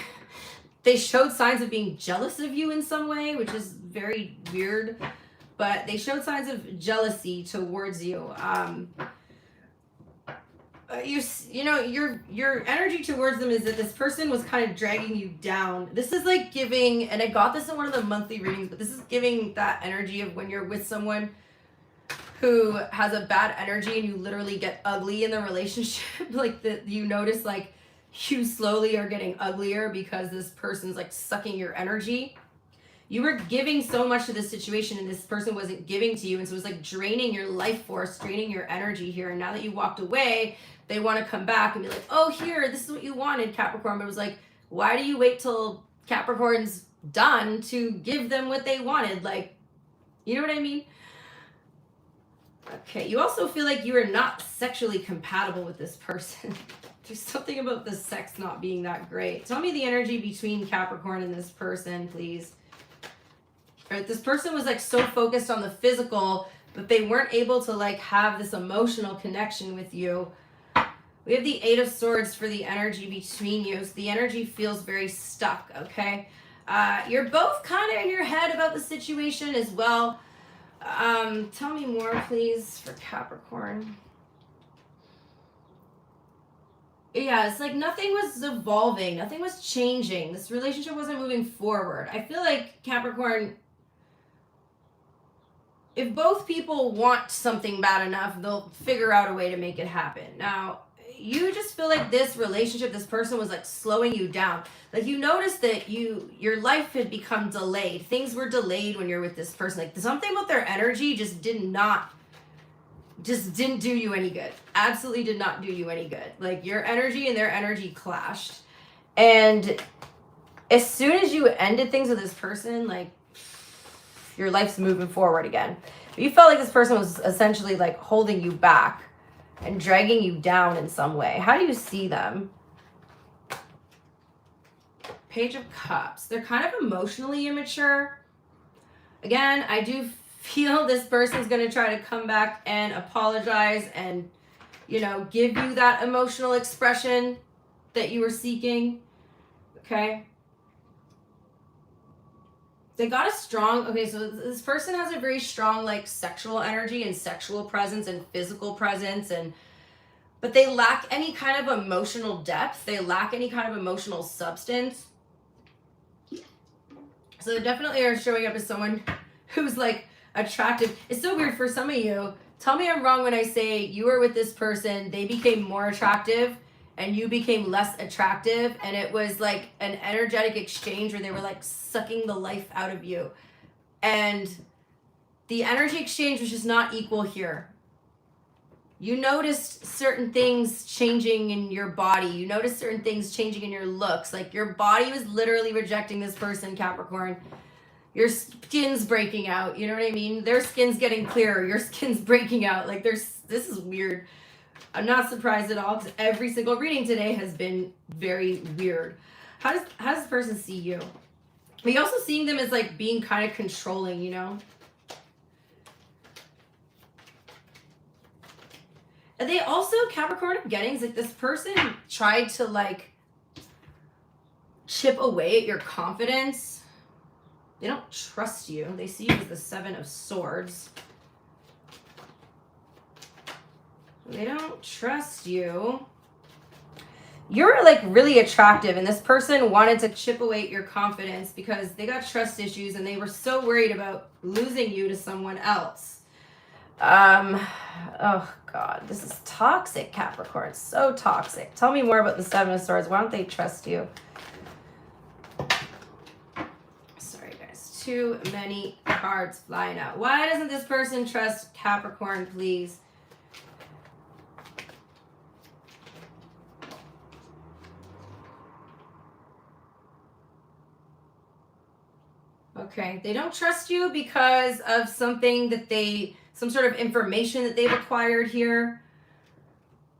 S1: they showed signs of being jealous of you in some way, which is very weird. But they showed signs of jealousy towards you. Your energy towards them is that this person was kind of dragging you down. This is like giving, and I got this in one of the monthly readings, but this is giving that energy of when you're with someone who has a bad energy and you literally get ugly in the relationship. Like that you notice like you slowly are getting uglier because this person's like sucking your energy. You were giving so much to this situation and this person wasn't giving to you. And so it was like draining your life force, draining your energy here. And now that you walked away, they want to come back and be like, oh, here, this is what you wanted, Capricorn. But it was like, why do you wait till Capricorn's done to give them what they wanted? Like, you know what I mean? Okay, you also feel like you are not sexually compatible with this person. There's something about the sex not being that great. Tell me the energy between Capricorn and this person, please. Right, this person was like so focused on the physical, but they weren't able to like have this emotional connection with you. We have the 8 of Swords for the energy between you. So the energy feels very stuck, okay? You're both kind of in your head about the situation as well. Tell me more, please, for Capricorn. Yeah, it's like nothing was evolving. Nothing was changing. This relationship wasn't moving forward. I feel like Capricorn, if both people want something bad enough, they'll figure out a way to make it happen. Now, you just feel like this relationship, this person was like slowing you down. Like you noticed that your life had become delayed. Things were delayed when you're with this person. Like something about their energy just didn't do you any good. Absolutely did not do you any good. Like your energy and their energy clashed. And as soon as you ended things with this person, like your life's moving forward again. But you felt like this person was essentially like holding you back and dragging you down in some way. How do you see them? Page of Cups. They're kind of emotionally immature. Again, I do feel this person's going to try to come back and apologize and, you know, give you that emotional expression that you were seeking. Okay. They got a strong, okay, so this person has a very strong, like, sexual energy and sexual presence and physical presence, but they lack any kind of emotional depth. They lack any kind of emotional substance. So they definitely are showing up as someone who's, like, attractive. It's so weird for some of you. Tell me I'm wrong when I say you were with this person, they became more attractive, and you became less attractive, and it was like an energetic exchange where they were like sucking the life out of you. And the energy exchange was just not equal here. You noticed certain things changing in your body. You noticed certain things changing in your looks. Like your body was literally rejecting this person, Capricorn. Your skin's breaking out. You know what I mean? Their skin's getting clearer. Your skin's breaking out. Like this is weird. I'm not surprised at all because every single reading today has been very weird. How does this person see you? Are you also seeing them as like being kind of controlling, you know? And they also, Capricorn, I'm getting is like this person tried to like chip away at your confidence. They don't trust you. They see you as the 7 of Swords. They don't trust you. You're like really attractive, and this person wanted to chip away at your confidence because they got trust issues and they were so worried about losing you to someone else. Oh God, this is toxic, Capricorn. So toxic. Tell me more about the 7 of Swords. Why don't they trust you? Sorry, guys. Too many cards flying out. Why doesn't this person trust Capricorn, please? Okay, they don't trust you because of something that some sort of information that they've acquired here.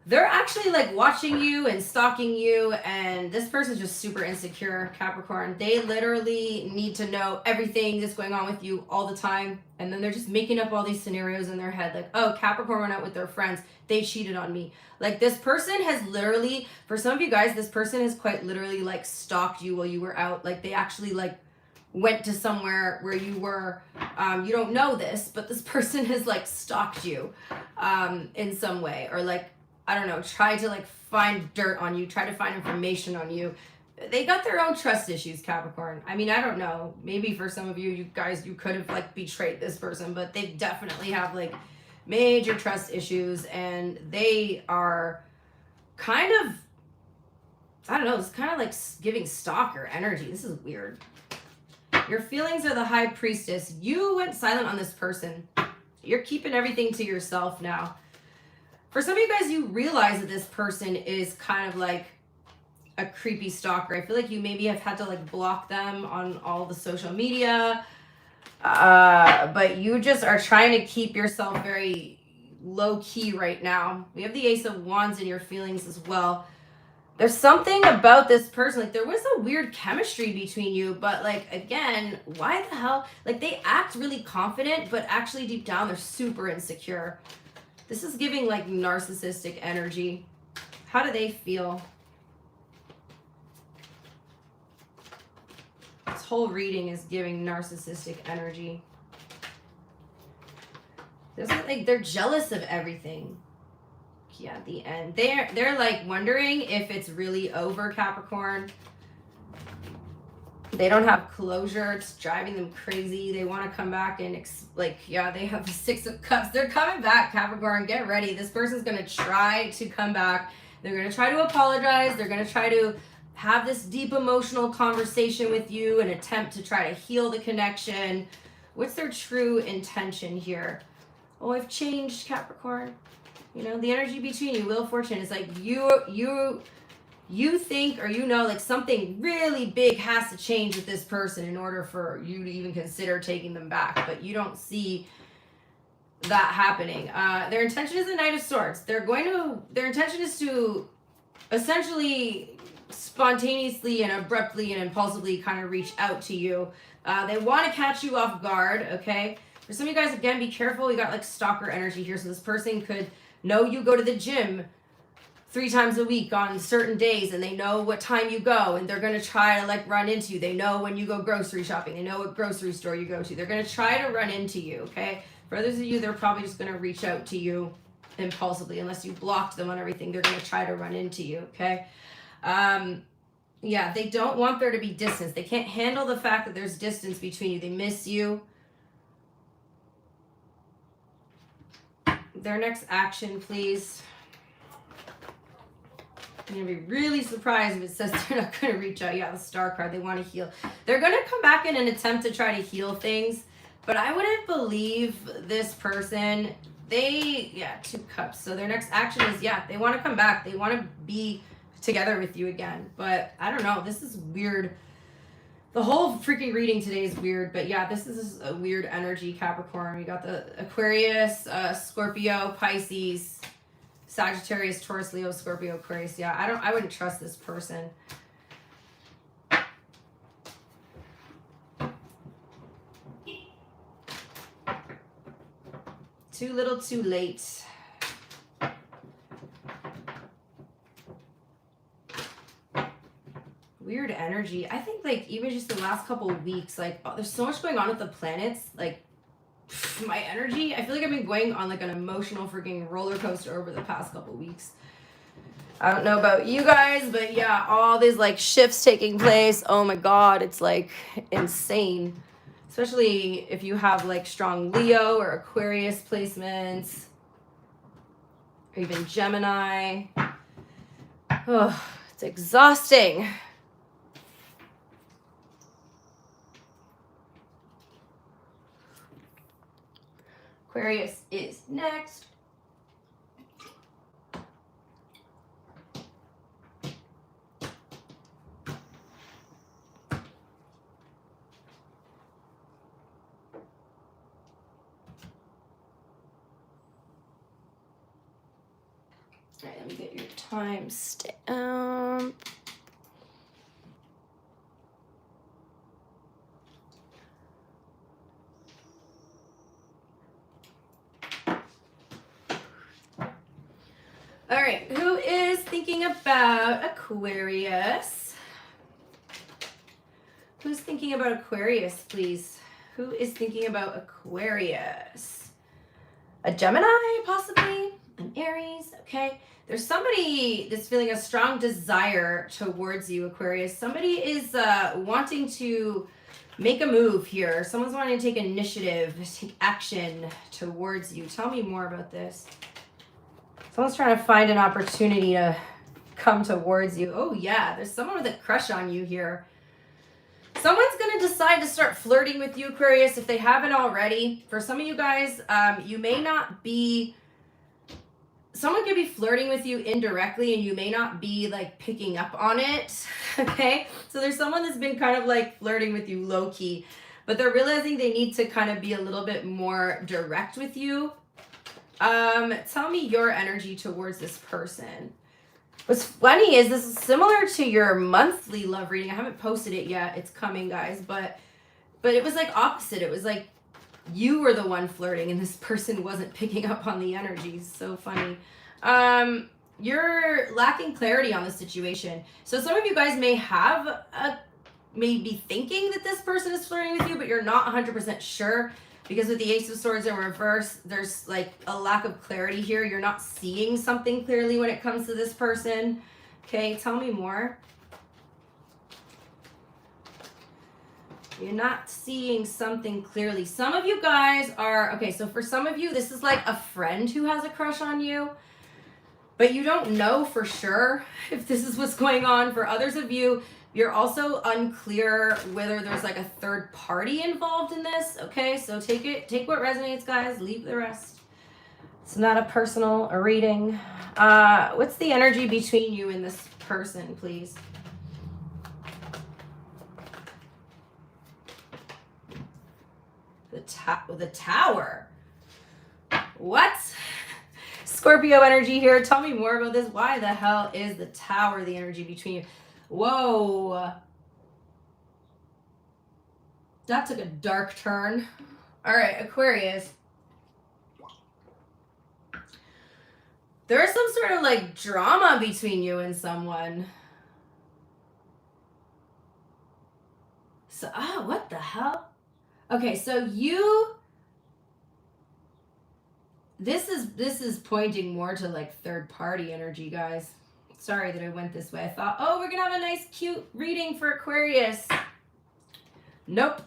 S1: They're actually like watching you and stalking you, and this person's just super insecure, Capricorn. They literally need to know everything that's going on with you all the time, and then they're just making up all these scenarios in their head, like, oh, Capricorn went out with their friends, they cheated on me. Like this person has literally, for some of you guys, this person has quite literally like stalked you while you were out. Like they actually like went to somewhere where you were, you don't know this, but this person has like stalked you in some way, or like, I don't know, tried to like find dirt on you, try to find information on you. They got their own trust issues, Capricorn. I mean, I don't know, maybe for some of you, you guys, you could have like betrayed this person, but they definitely have like major trust issues, and they are kind of, I don't know, it's kind of like giving stalker energy. This is weird. Your feelings are the high priestess. You went silent on this person. You're keeping everything to yourself now. For some of you guys, you realize that this person is kind of like a creepy stalker. I feel like you maybe have had to like block them on all the social media. But you just are trying to keep yourself very low key right now. We have the Ace of Wands in your feelings as well. There's something about this person, like there was a weird chemistry between you, but like, again, why the hell? Like they act really confident, but actually deep down, they're super insecure. This is giving like narcissistic energy. How do they feel? This whole reading is giving narcissistic energy. There's like they're jealous of everything. Yeah, at the end. They're like wondering if it's really over, Capricorn. They don't have closure. It's driving them crazy. They want to come back and yeah, they have the Six of Cups. They're coming back, Capricorn. Get ready. This person's going to try to come back. They're going to try to apologize. They're going to try to have this deep emotional conversation with you and attempt to try to heal the connection. What's their true intention here? Oh, I've changed, Capricorn. You know, the energy between you, Wheel of Fortune, is like you think, or you know, like something really big has to change with this person in order for you to even consider taking them back, but you don't see that happening. Their intention is the Knight of Swords. Their intention is to essentially spontaneously and abruptly and impulsively kind of reach out to you. They want to catch you off guard, okay? For some of you guys, again, be careful. We got like stalker energy here, so this person could know you go to the gym 3 times a week on certain days, and they know what time you go, and they're going to try to like run into you. They know when you go grocery shopping. They know what grocery store you go to. They're going to try to run into you, okay? For others of you, they're probably just going to reach out to you impulsively. Unless you blocked them on everything, they're going to try to run into you, okay? Yeah, they don't want there to be distance. They can't handle the fact that there's distance between you. They miss you. Their next action, please. I'm going to be really surprised if it says they're not going to reach out. Yeah, the Star card. They want to heal. They're going to come back in and attempt to try to heal things. But I wouldn't believe this person. Yeah, 2 cups. So their next action is, yeah, they want to come back. They want to be together with you again. But I don't know. This is weird. The whole freaking reading today is weird, but yeah, this is a weird energy, Capricorn. We got the Aquarius, Scorpio, Pisces, Sagittarius, Taurus, Leo, Scorpio, Aquarius. Yeah, I wouldn't trust this person. Too little, too late. Weird energy. I think like even just the last couple of weeks, like there's so much going on with the planets. Like my energy, I feel like I've been going on like an emotional freaking roller coaster over the past couple of weeks. I don't know about you guys, but yeah, all these like shifts taking place. Oh my God, it's like insane. Especially if you have like strong Leo or Aquarius placements, or even Gemini. Oh, it's exhausting. Aquarius is next. All right, let me get your timestamp. All right, who is thinking about Aquarius? Who's thinking about Aquarius, please? Who is thinking about Aquarius? A Gemini, possibly? An Aries, okay. There's somebody that's feeling a strong desire towards you, Aquarius. Somebody is wanting to make a move here. Someone's wanting to take initiative, take action towards you. Tell me more about this. Someone's trying to find an opportunity to come towards you. Oh, yeah. There's someone with a crush on you here. Someone's going to decide to start flirting with you, Aquarius, if they haven't already. For some of you guys, you may not be, someone could be flirting with you indirectly and you may not be like picking up on it. Okay, so there's someone that's been kind of like flirting with you low-key, but they're realizing they need to kind of be a little bit more direct with you. Tell me your energy towards this person. What's funny is this is similar to your monthly love reading. I haven't posted it yet. It's coming, guys, but it was like opposite. It was like you were the one flirting and this person wasn't picking up on the energies. So funny. You're lacking clarity on the situation. So some of you guys may have maybe thinking that this person is flirting with you, but you're not 100% sure, because with the Ace of Swords in reverse, there's like a lack of clarity here. You're not seeing something clearly when it comes to this person. Okay, tell me more. You're not seeing something clearly. Some of you guys are, okay, so for some of you, this is like a friend who has a crush on you, but you don't know for sure if this is what's going on. For others of you, you're also unclear whether there's like a third party involved in this. Okay, so take what resonates, guys, leave the rest. It's not a personal reading. What's the energy between you and this person, please? The Tower. What? Scorpio energy here. Tell me more about this. Why the hell is the Tower the energy between you? Whoa. That took a dark turn. All right, Aquarius. There's some sort of like drama between you and someone. So, what the hell? Okay, so this is pointing more to like third party energy, guys. Sorry that I went this way. I thought, oh, we're gonna have a nice cute reading for Aquarius. Nope.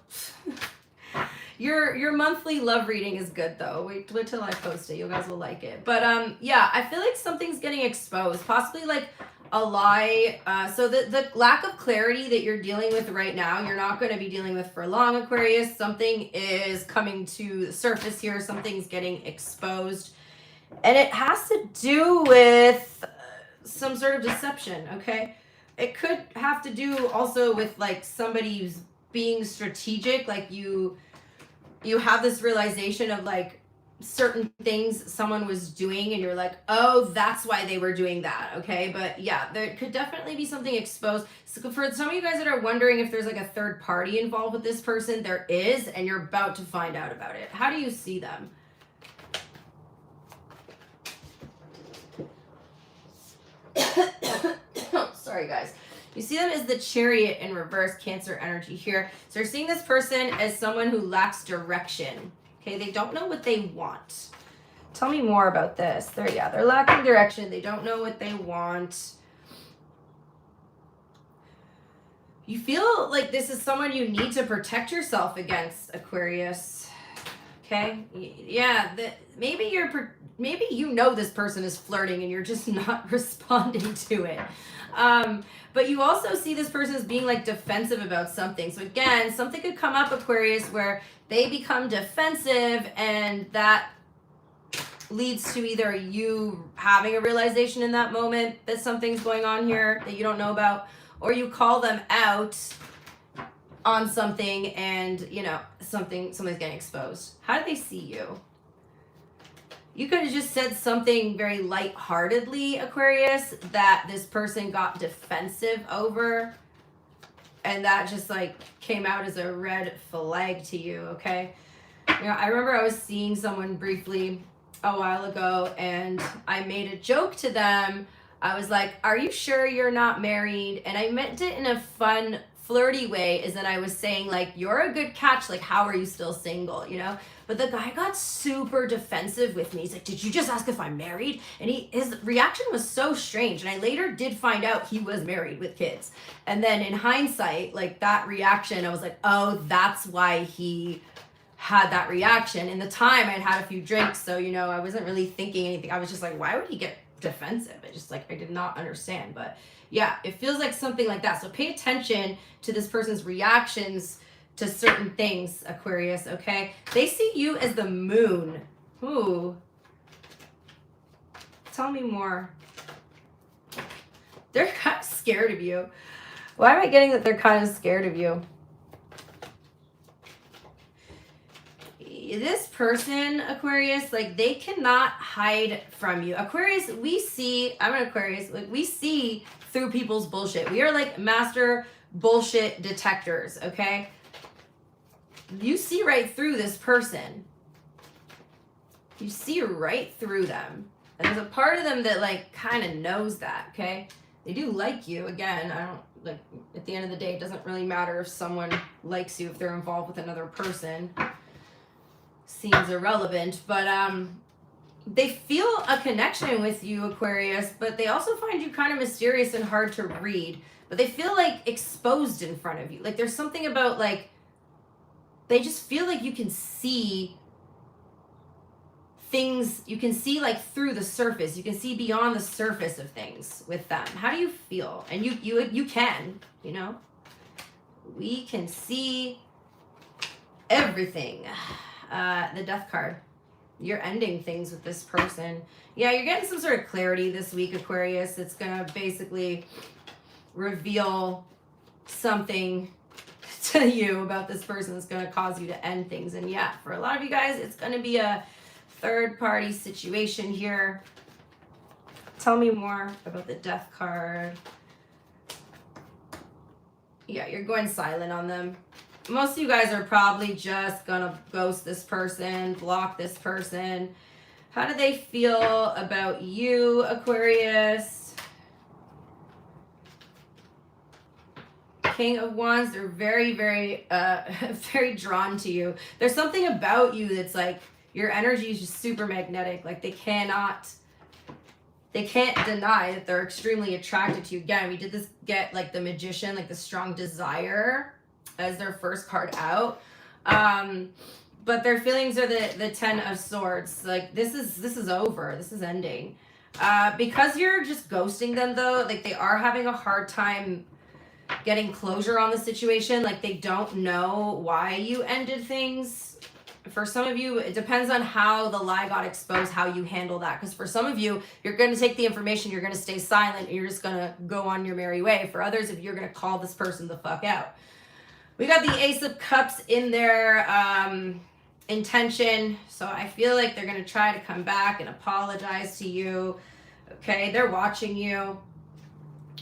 S1: Your monthly love reading is good though. Wait till I post it. You guys will like it. But yeah, I feel like something's getting exposed. Possibly like a lie. So the lack of clarity that you're dealing with right now, you're not going to be dealing with for long, Aquarius. Something is coming to the surface here. Something's getting exposed. And it has to do with some sort of deception, okay? It could have to do also with like somebody who's being strategic. Like you have this realization of like certain things someone was doing and you're like, oh, that's why they were doing that. Okay, but yeah, there could definitely be something exposed. So for some of you guys that are wondering if there's like a third party involved with this person, there is, and you're about to find out about it. How do you see them? Sorry guys. You see them as the Chariot in reverse, Cancer energy here. So you're seeing this person as someone who lacks direction. Okay, they don't know what they want. Tell me more about this. They're lacking direction. They don't know what they want. You feel like this is someone you need to protect yourself against, Aquarius. Okay? Yeah, maybe you know this person is flirting and you're just not responding to it. But you also see this person as being like defensive about something. So again, something could come up, Aquarius, where they become defensive and that leads to either you having a realization in that moment that something's going on here that you don't know about, or you call them out on something and, you know, something's getting exposed. How do they see you? You could have just said something very lightheartedly, Aquarius, that this person got defensive over, and that just like came out as a red flag to you, okay? You know, I remember I was seeing someone briefly a while ago, and I made a joke to them. I was like, are you sure you're not married? And I meant it in a fun, flirty way, is that I was saying like, you're a good catch, like how are you still single, you know? But the guy got super defensive with me. He's like, did you just ask if I'm married? And his reaction was so strange. And I later did find out he was married with kids. And then in hindsight, like that reaction, I was like, oh, that's why he had that reaction. In the time I'd had a few drinks, so, you know, I wasn't really thinking anything. I was just like, why would he get defensive? I did not understand. But yeah, it feels like something like that. So pay attention to this person's reactions to certain things, Aquarius, okay? They see you as the moon. Ooh. Tell me more. They're kind of scared of you. Why am I getting that they're kind of scared of you? This person, Aquarius, like, they cannot hide from you. Aquarius, we see, I'm an Aquarius, like, we see through people's bullshit. We are like master bullshit detectors, okay? You see right through this person. You see right through them. And there's a part of them that, like, kind of knows that, okay? They do like you. Again, I don't, like, at the end of the day, it doesn't really matter if someone likes you if they're involved with another person. Seems irrelevant, but they feel a connection with you, Aquarius, but they also find you kind of mysterious and hard to read. But they feel like exposed in front of you. Like, there's something about, like, they just feel like you can see things, you can see, like, through the surface. You can see beyond the surface of things with them. How do you feel? And you can, you know? We can see everything. The Death card. You're ending things with this person. Yeah, you're getting some sort of clarity this week, Aquarius. It's going to basically reveal something to you about this person that's going to cause you to end things. And yeah, for a lot of you guys, it's going to be a third-party situation here. Tell me more about the Death card. Yeah, you're going silent on them. Most of you guys are probably just gonna ghost this person, block this person. How do they feel about you, Aquarius? King of Wands, they're very, very, very drawn to you. There's something about you that's like, your energy is just super magnetic. Like, they can't deny that they're extremely attracted to you. Again, we did this, get like the Magician, like the strong desire as their first card out. But their feelings are the Ten of Swords. Like, this is over. This is ending. Because you're just ghosting them, though, like, they are having a hard time getting closure on the situation. Like, they don't know why you ended things. For some of you, it depends on how the lie got exposed, how you handle that. Because for some of you, you're going to take the information, you're going to stay silent, and you're just going to go on your merry way. For others, if you're going to call this person the fuck out. We got the Ace of Cups in their intention. So I feel like they're going to try to come back and apologize to you. Okay, they're watching you.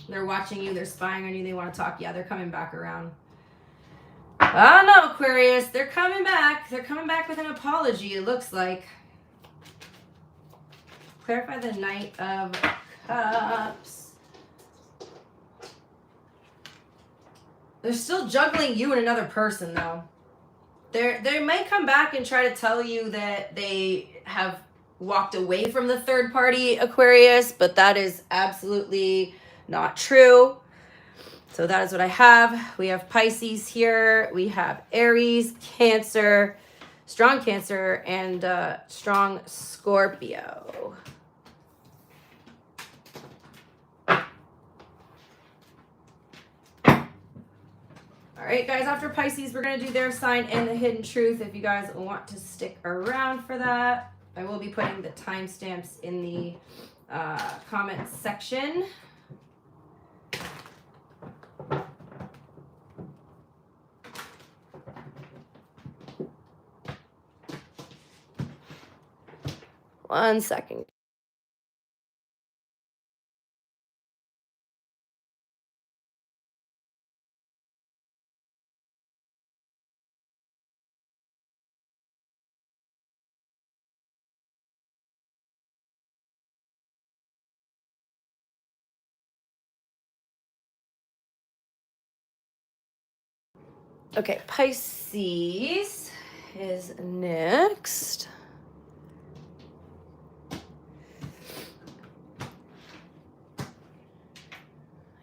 S1: They're watching you. They're spying on you. They want to talk. Yeah, they're coming back around. Oh, no, Aquarius. They're coming back. They're coming back with an apology, it looks like. Clarify the Knight of Cups. They're still juggling you and another person, though. They may come back and try to tell you that they have walked away from the third party, Aquarius, but that is absolutely not true. So that is what I have. We have Pisces here. We have Aries, Cancer, strong Cancer, and strong Scorpio. All right, guys, after Pisces, we're going to do their sign and the hidden truth. If you guys want to stick around for that, I will be putting the timestamps in the comment section. One second. Okay, Pisces is next.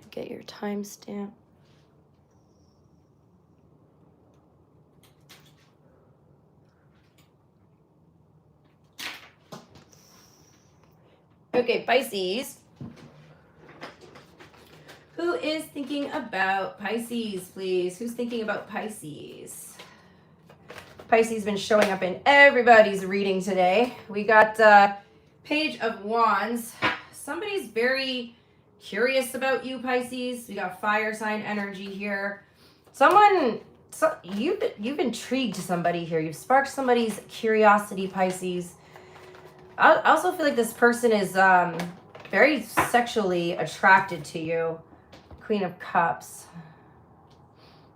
S1: Get your timestamp. Okay, Pisces. Who is thinking about Pisces, please? Who's thinking about Pisces? Pisces been showing up in everybody's reading today. We got Page of Wands. Somebody's very curious about you, Pisces. We got fire sign energy here. You've intrigued somebody here. You've sparked somebody's curiosity, Pisces. I also feel like this person is very sexually attracted to you. Queen of Cups.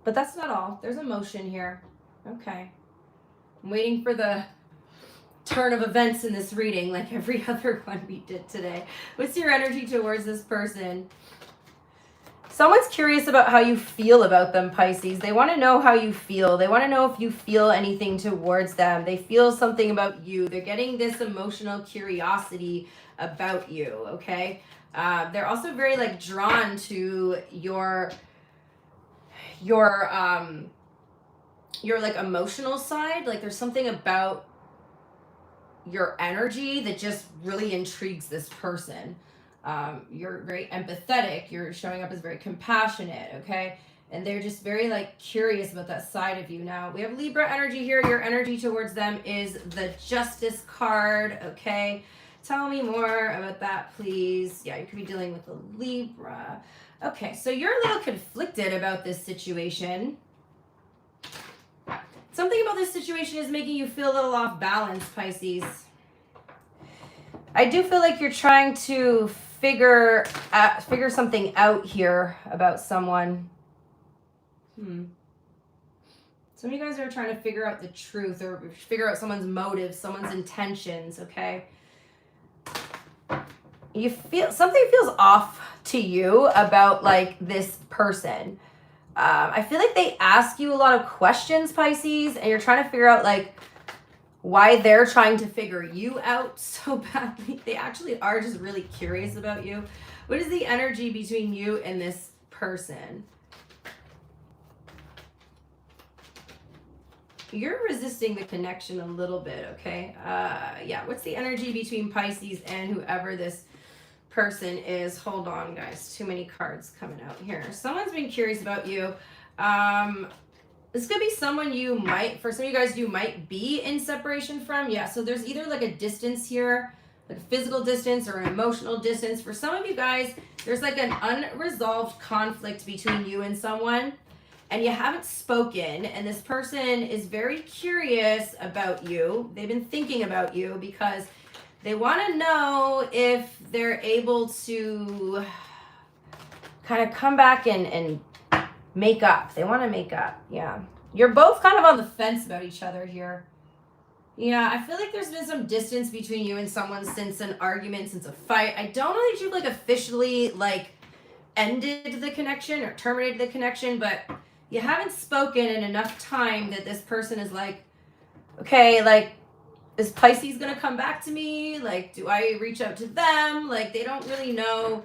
S1: But that's not all. There's emotion here. Okay. I'm waiting for the turn of events in this reading, like every other one we did today. What's your energy towards this person? Someone's curious about how you feel about them, Pisces. They want to know how you feel. They want to know if you feel anything towards them. They feel something about you. They're getting this emotional curiosity about you, okay? They're also very, like, drawn to your like, emotional side. Like, there's something about your energy that just really intrigues this person. You're very empathetic. You're showing up as very compassionate, okay? And they're just very, like, curious about that side of you. Now, we have Libra energy here. Your energy towards them is the Justice card, okay? Tell me more about that, please. Yeah, you could be dealing with a Libra. Okay, so you're a little conflicted about this situation. Something about this situation is making you feel a little off balance, Pisces. I do feel like you're trying to figure something out here about someone. Some of you guys are trying to figure out the truth or figure out someone's motives, someone's intentions, okay? You feel something feels off to you about, like, this person. I feel like they ask you a lot of questions, Pisces, and you're trying to figure out, like, why they're trying to figure you out so badly. They actually are just really curious about you. What is the energy between you and this person? You're resisting the connection a little bit, okay? Yeah, what's the energy between Pisces and whoever this person is? Hold on, guys. Too many cards coming out here. Someone's been curious about you. This could be someone for some of you guys, you might be in separation from. Yeah, so there's either, like, a distance here, like a physical distance or an emotional distance. For some of you guys, there's, like, an unresolved conflict between you and someone, and you haven't spoken, and this person is very curious about you. They've been thinking about you because they want to know if they're able to kind of come back and make up. They want to make up. Yeah. You're both kind of on the fence about each other here. Yeah, I feel like there's been some distance between you and someone since an argument, since a fight. I don't know that you've, like, officially, like, ended the connection or terminated the connection, but you haven't spoken in enough time that this person is like, okay, like, is Pisces going to come back to me? Like, do I reach out to them? Like, they don't really know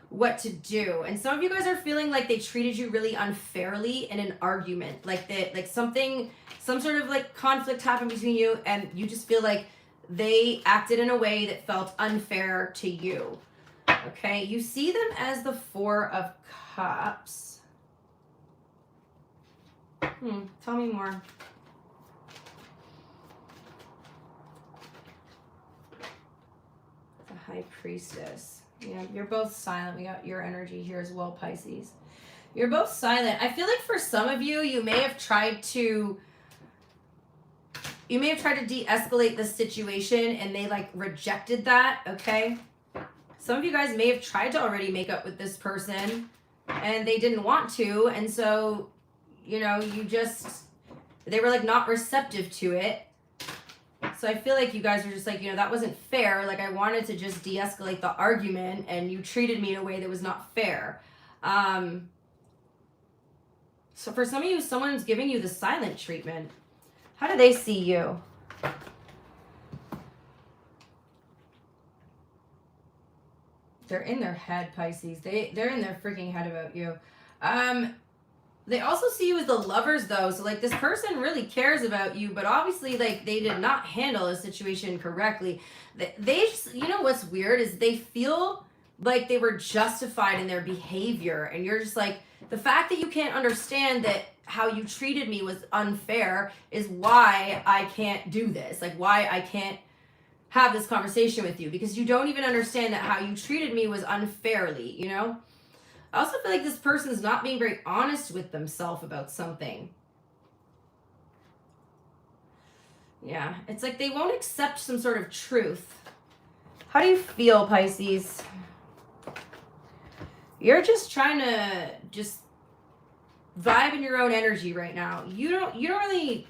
S1: what to do. And some of you guys are feeling like they treated you really unfairly in an argument. Like, that, like, some sort of, like, conflict happened between you, and you just feel like they acted in a way that felt unfair to you. Okay, you see them as the Four of Cups. Tell me more. The High Priestess. Yeah, you're both silent. We got your energy here as well, Pisces. You're both silent. I feel like for some of you, you may have tried to de-escalate the situation and they, like, rejected that, okay? Some of you guys may have tried to already make up with this person and they didn't want to, and so, you know, they were, like, not receptive to it. So I feel like you guys are just like, you know, that wasn't fair. Like, I wanted to just de-escalate the argument and you treated me in a way that was not fair. So for some of you, someone's giving you the silent treatment. How do they see you? They're in their head, Pisces. They're in their freaking head about you. They also see you as the Lovers, though. So, like, this person really cares about you, but obviously, like, they did not handle a situation correctly. They just, you know what's weird is they feel like they were justified in their behavior. And you're just like, the fact that you can't understand that how you treated me was unfair is why I can't do this. Like why I can't have this conversation with you, because you don't even understand that how you treated me was unfairly, you know? I also feel like this person's not being very honest with themselves about something. Yeah, it's like they won't accept some sort of truth. How do you feel, Pisces? You're just trying to just vibe in your own energy right now. You don't really,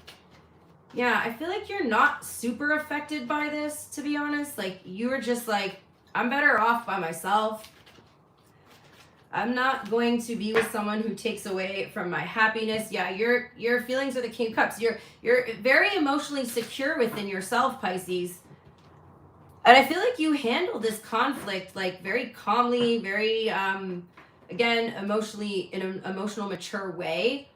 S1: yeah, I feel like you're not super affected by this, to be honest. Like you're just like, I'm better off by myself. I'm not going to be with someone who takes away from my happiness. Yeah, your feelings are the King of Cups. You're very emotionally secure within yourself, Pisces. And I feel like you handle this conflict like very calmly, very again, emotionally, in an emotional mature way.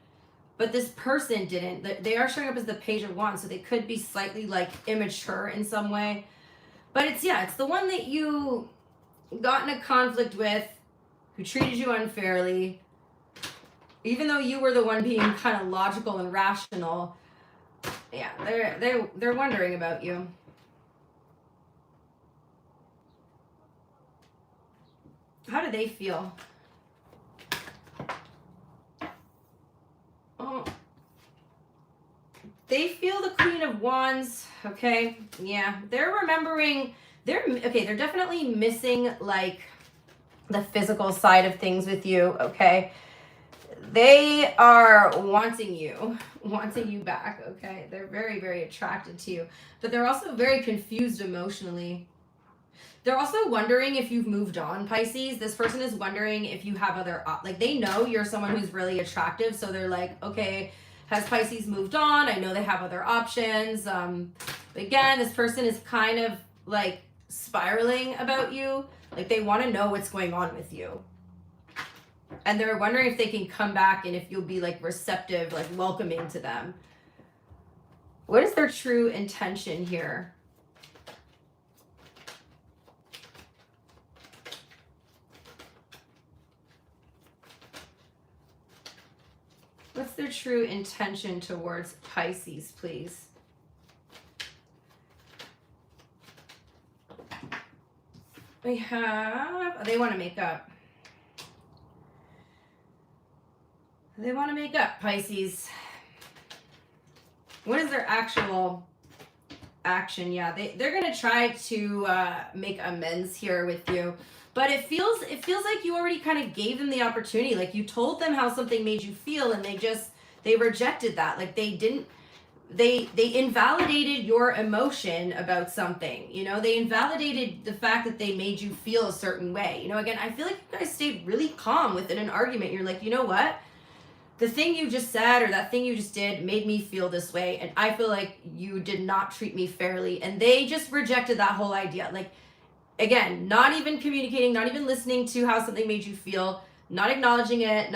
S1: But this person didn't. They are showing up as the Page of Wands, so they could be slightly like immature in some way. But it's, yeah, it's the one that you got in a conflict with, who treated you unfairly, even though you were the one being kind of logical and rational. Yeah, they're wondering about you. How do they feel? Oh, they feel the Queen of Wands. Okay, yeah, they're remembering. They're definitely missing like the physical side of things with you. Okay, they are wanting you back. Okay, they're very, very attracted to you, but they're also very confused emotionally. They're also wondering if you've moved on, Pisces. This person is wondering if you have other, like they know you're someone who's really attractive, so they're like, okay, has Pisces moved on? I know they have other options. Again, this person is kind of like spiraling about you. Like they want to know what's going on with you. And they're wondering if they can come back and if you'll be like receptive, like welcoming to them. What is their true intention here? What's their true intention towards Pisces, please? We have, they want to make up. They want to make up, Pisces. What is their actual action? Yeah, they're going to try to make amends here with you. But it feels like you already kind of gave them the opportunity. Like you told them how something made you feel and they rejected that. Like they invalidated your emotion about something, you know, they invalidated the fact that they made you feel a certain way. You know, again, I feel like you guys stayed really calm within an argument. You're like, you know what? The thing you just said or that thing you just did made me feel this way. And I feel like you did not treat me fairly. And they just rejected that whole idea. Like, again, not even communicating, not even listening to how something made you feel, not acknowledging it,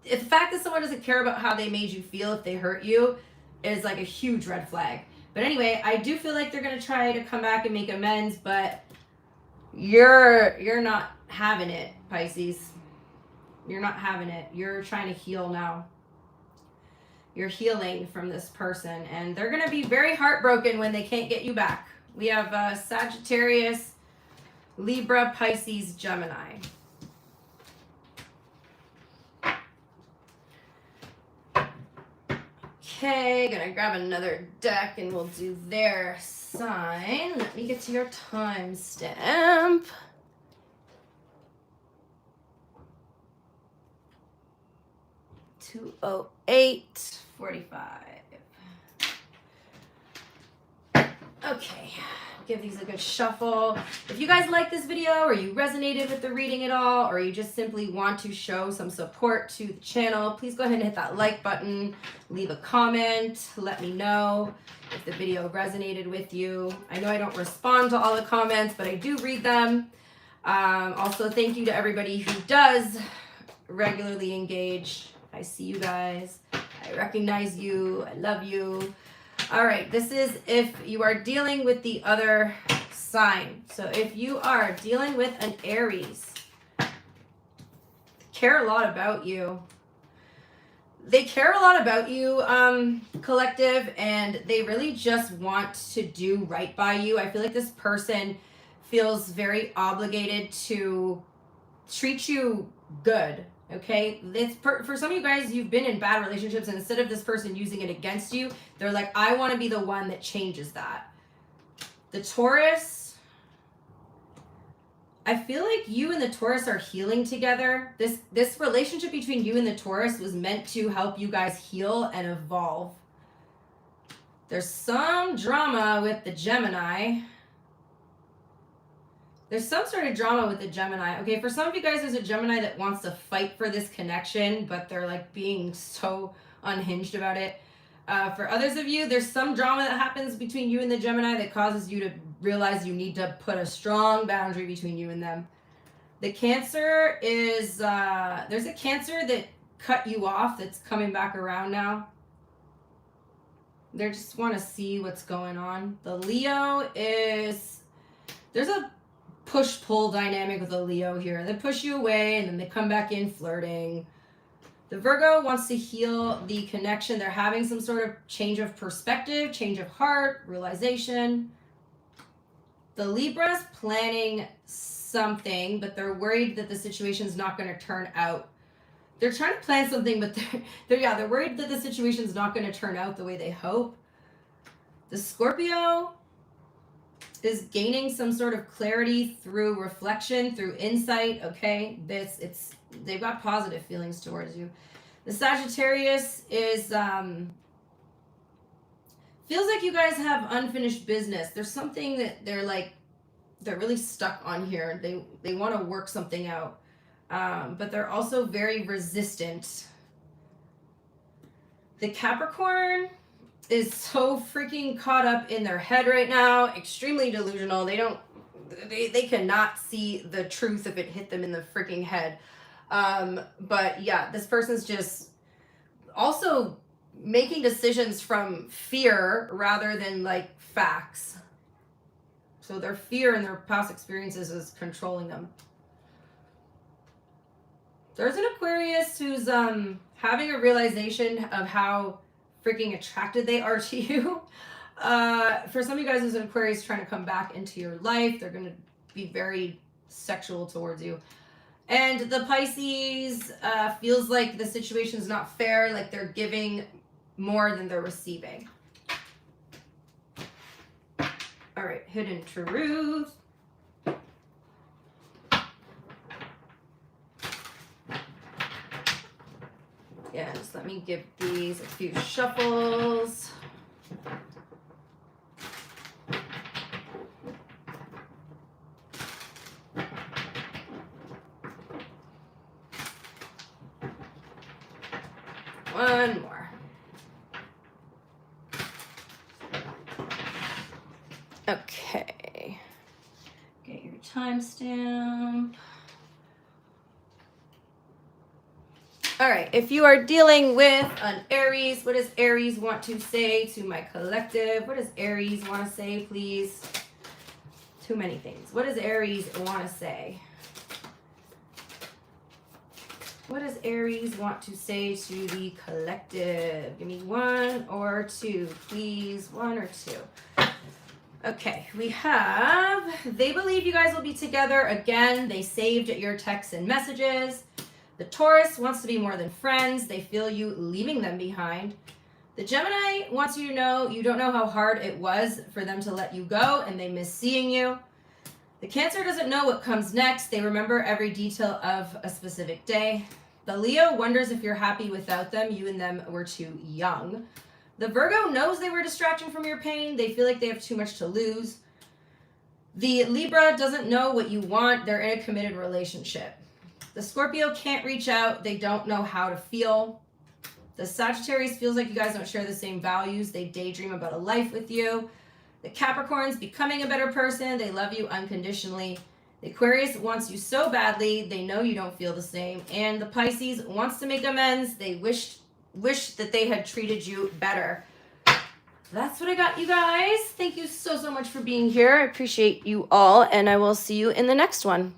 S1: if the fact that someone doesn't care about how they made you feel if they hurt you is like a huge red flag. But anyway, I do feel like they're going to try to come back and make amends, but you're not having it, Pisces. You're not having it. You're trying to heal now. You're healing from this person, and they're going to be very heartbroken when they can't get you back. We have Sagittarius, Libra, Pisces, Gemini. Okay, gonna grab another deck and we'll do their sign. Let me get to your timestamp. (2:08:45). Okay, give these a good shuffle. If you guys like this video or you resonated with the reading at all, or you just simply want to show some support to the channel, please go ahead and hit that like button, leave a comment, let me know if the video resonated with you. I know I don't respond to all the comments, but I do read them. Also, thank you to everybody who does regularly engage. I see you guys. I recognize you. I love you. All right, this is if you are dealing with the other sign. So if you are dealing with an Aries, care a lot about you. They care a lot about you, collective, and they really just want to do right by you. I feel like this person feels very obligated to treat you good, okay? For some of you guys, you've been in bad relationships, and instead of this person using it against you, they're like, I want to be the one that changes that. The Taurus, I feel like you and the Taurus are healing together. This relationship between you and the Taurus was meant to help you guys heal and evolve. There's some drama with the Gemini. There's some sort of drama with the Gemini. Okay, for some of you guys, there's a Gemini that wants to fight for this connection, but they're like being so unhinged about it. For others of you, there's some drama that happens between you and the Gemini that causes you to realize you need to put a strong boundary between you and them. The Cancer is, there's a Cancer that cut you off that's coming back around now. They just want to see what's going on. The Leo is, there's a push-pull dynamic with the Leo here. They push you away and then they come back in flirting. The Virgo wants to heal the connection. They're having some sort of change of perspective, change of heart, realization. The Libra's planning something, but they're worried that the situation's not going to turn out. They're trying to plan something, but they're worried that the situation's not going to turn out the way they hope. The Scorpio is gaining some sort of clarity through reflection, through insight, okay? They've got positive feelings towards you. The Sagittarius is, feels like you guys have unfinished business. There's something that they're really stuck on here. They want to work something out, but they're also very resistant. The Capricorn is so freaking caught up in their head right now, extremely delusional. They cannot see the truth if it hit them in the freaking head. But yeah, this person's just also making decisions from fear rather than like facts. So their fear and their past experiences is controlling them. There's an Aquarius who's having a realization of how freaking attracted they are to you. For some of you guys, there's an Aquarius trying to come back into your life. They're going to be very sexual towards you. And the Pisces feels like the situation's not fair, like they're giving more than they're receiving. All right, hidden truth. Yeah, just let me give these a few shuffles. One more. Okay. Get your timestamp. All right, if you are dealing with an Aries, what does Aries want to say to my collective? What does Aries want to say, please? Too many things. What does Aries want to say? What does Aries want to say to the collective? Give me one or two, please. One or two. Okay, we have, they believe you guys will be together again. They saved your texts and messages. The Taurus wants to be more than friends. They feel you leaving them behind. The Gemini wants you to know you don't know how hard it was for them to let you go and they miss seeing you. The Cancer doesn't know what comes next. They remember every detail of a specific day. The Leo wonders if you're happy without them. You and them were too young. The Virgo knows they were a distraction from your pain. They feel like they have too much to lose. The Libra doesn't know what you want. They're in a committed relationship. The Scorpio can't reach out. They don't know how to feel. The Sagittarius feels like you guys don't share the same values. They daydream about a life with you. The Capricorn's becoming a better person. They love you unconditionally. The Aquarius wants you so badly. They know you don't feel the same. And the Pisces wants to make amends. They wish that they had treated you better. that's what I got, you guys. Thank you so much for being here. I appreciate you all, and I will see you in the next one.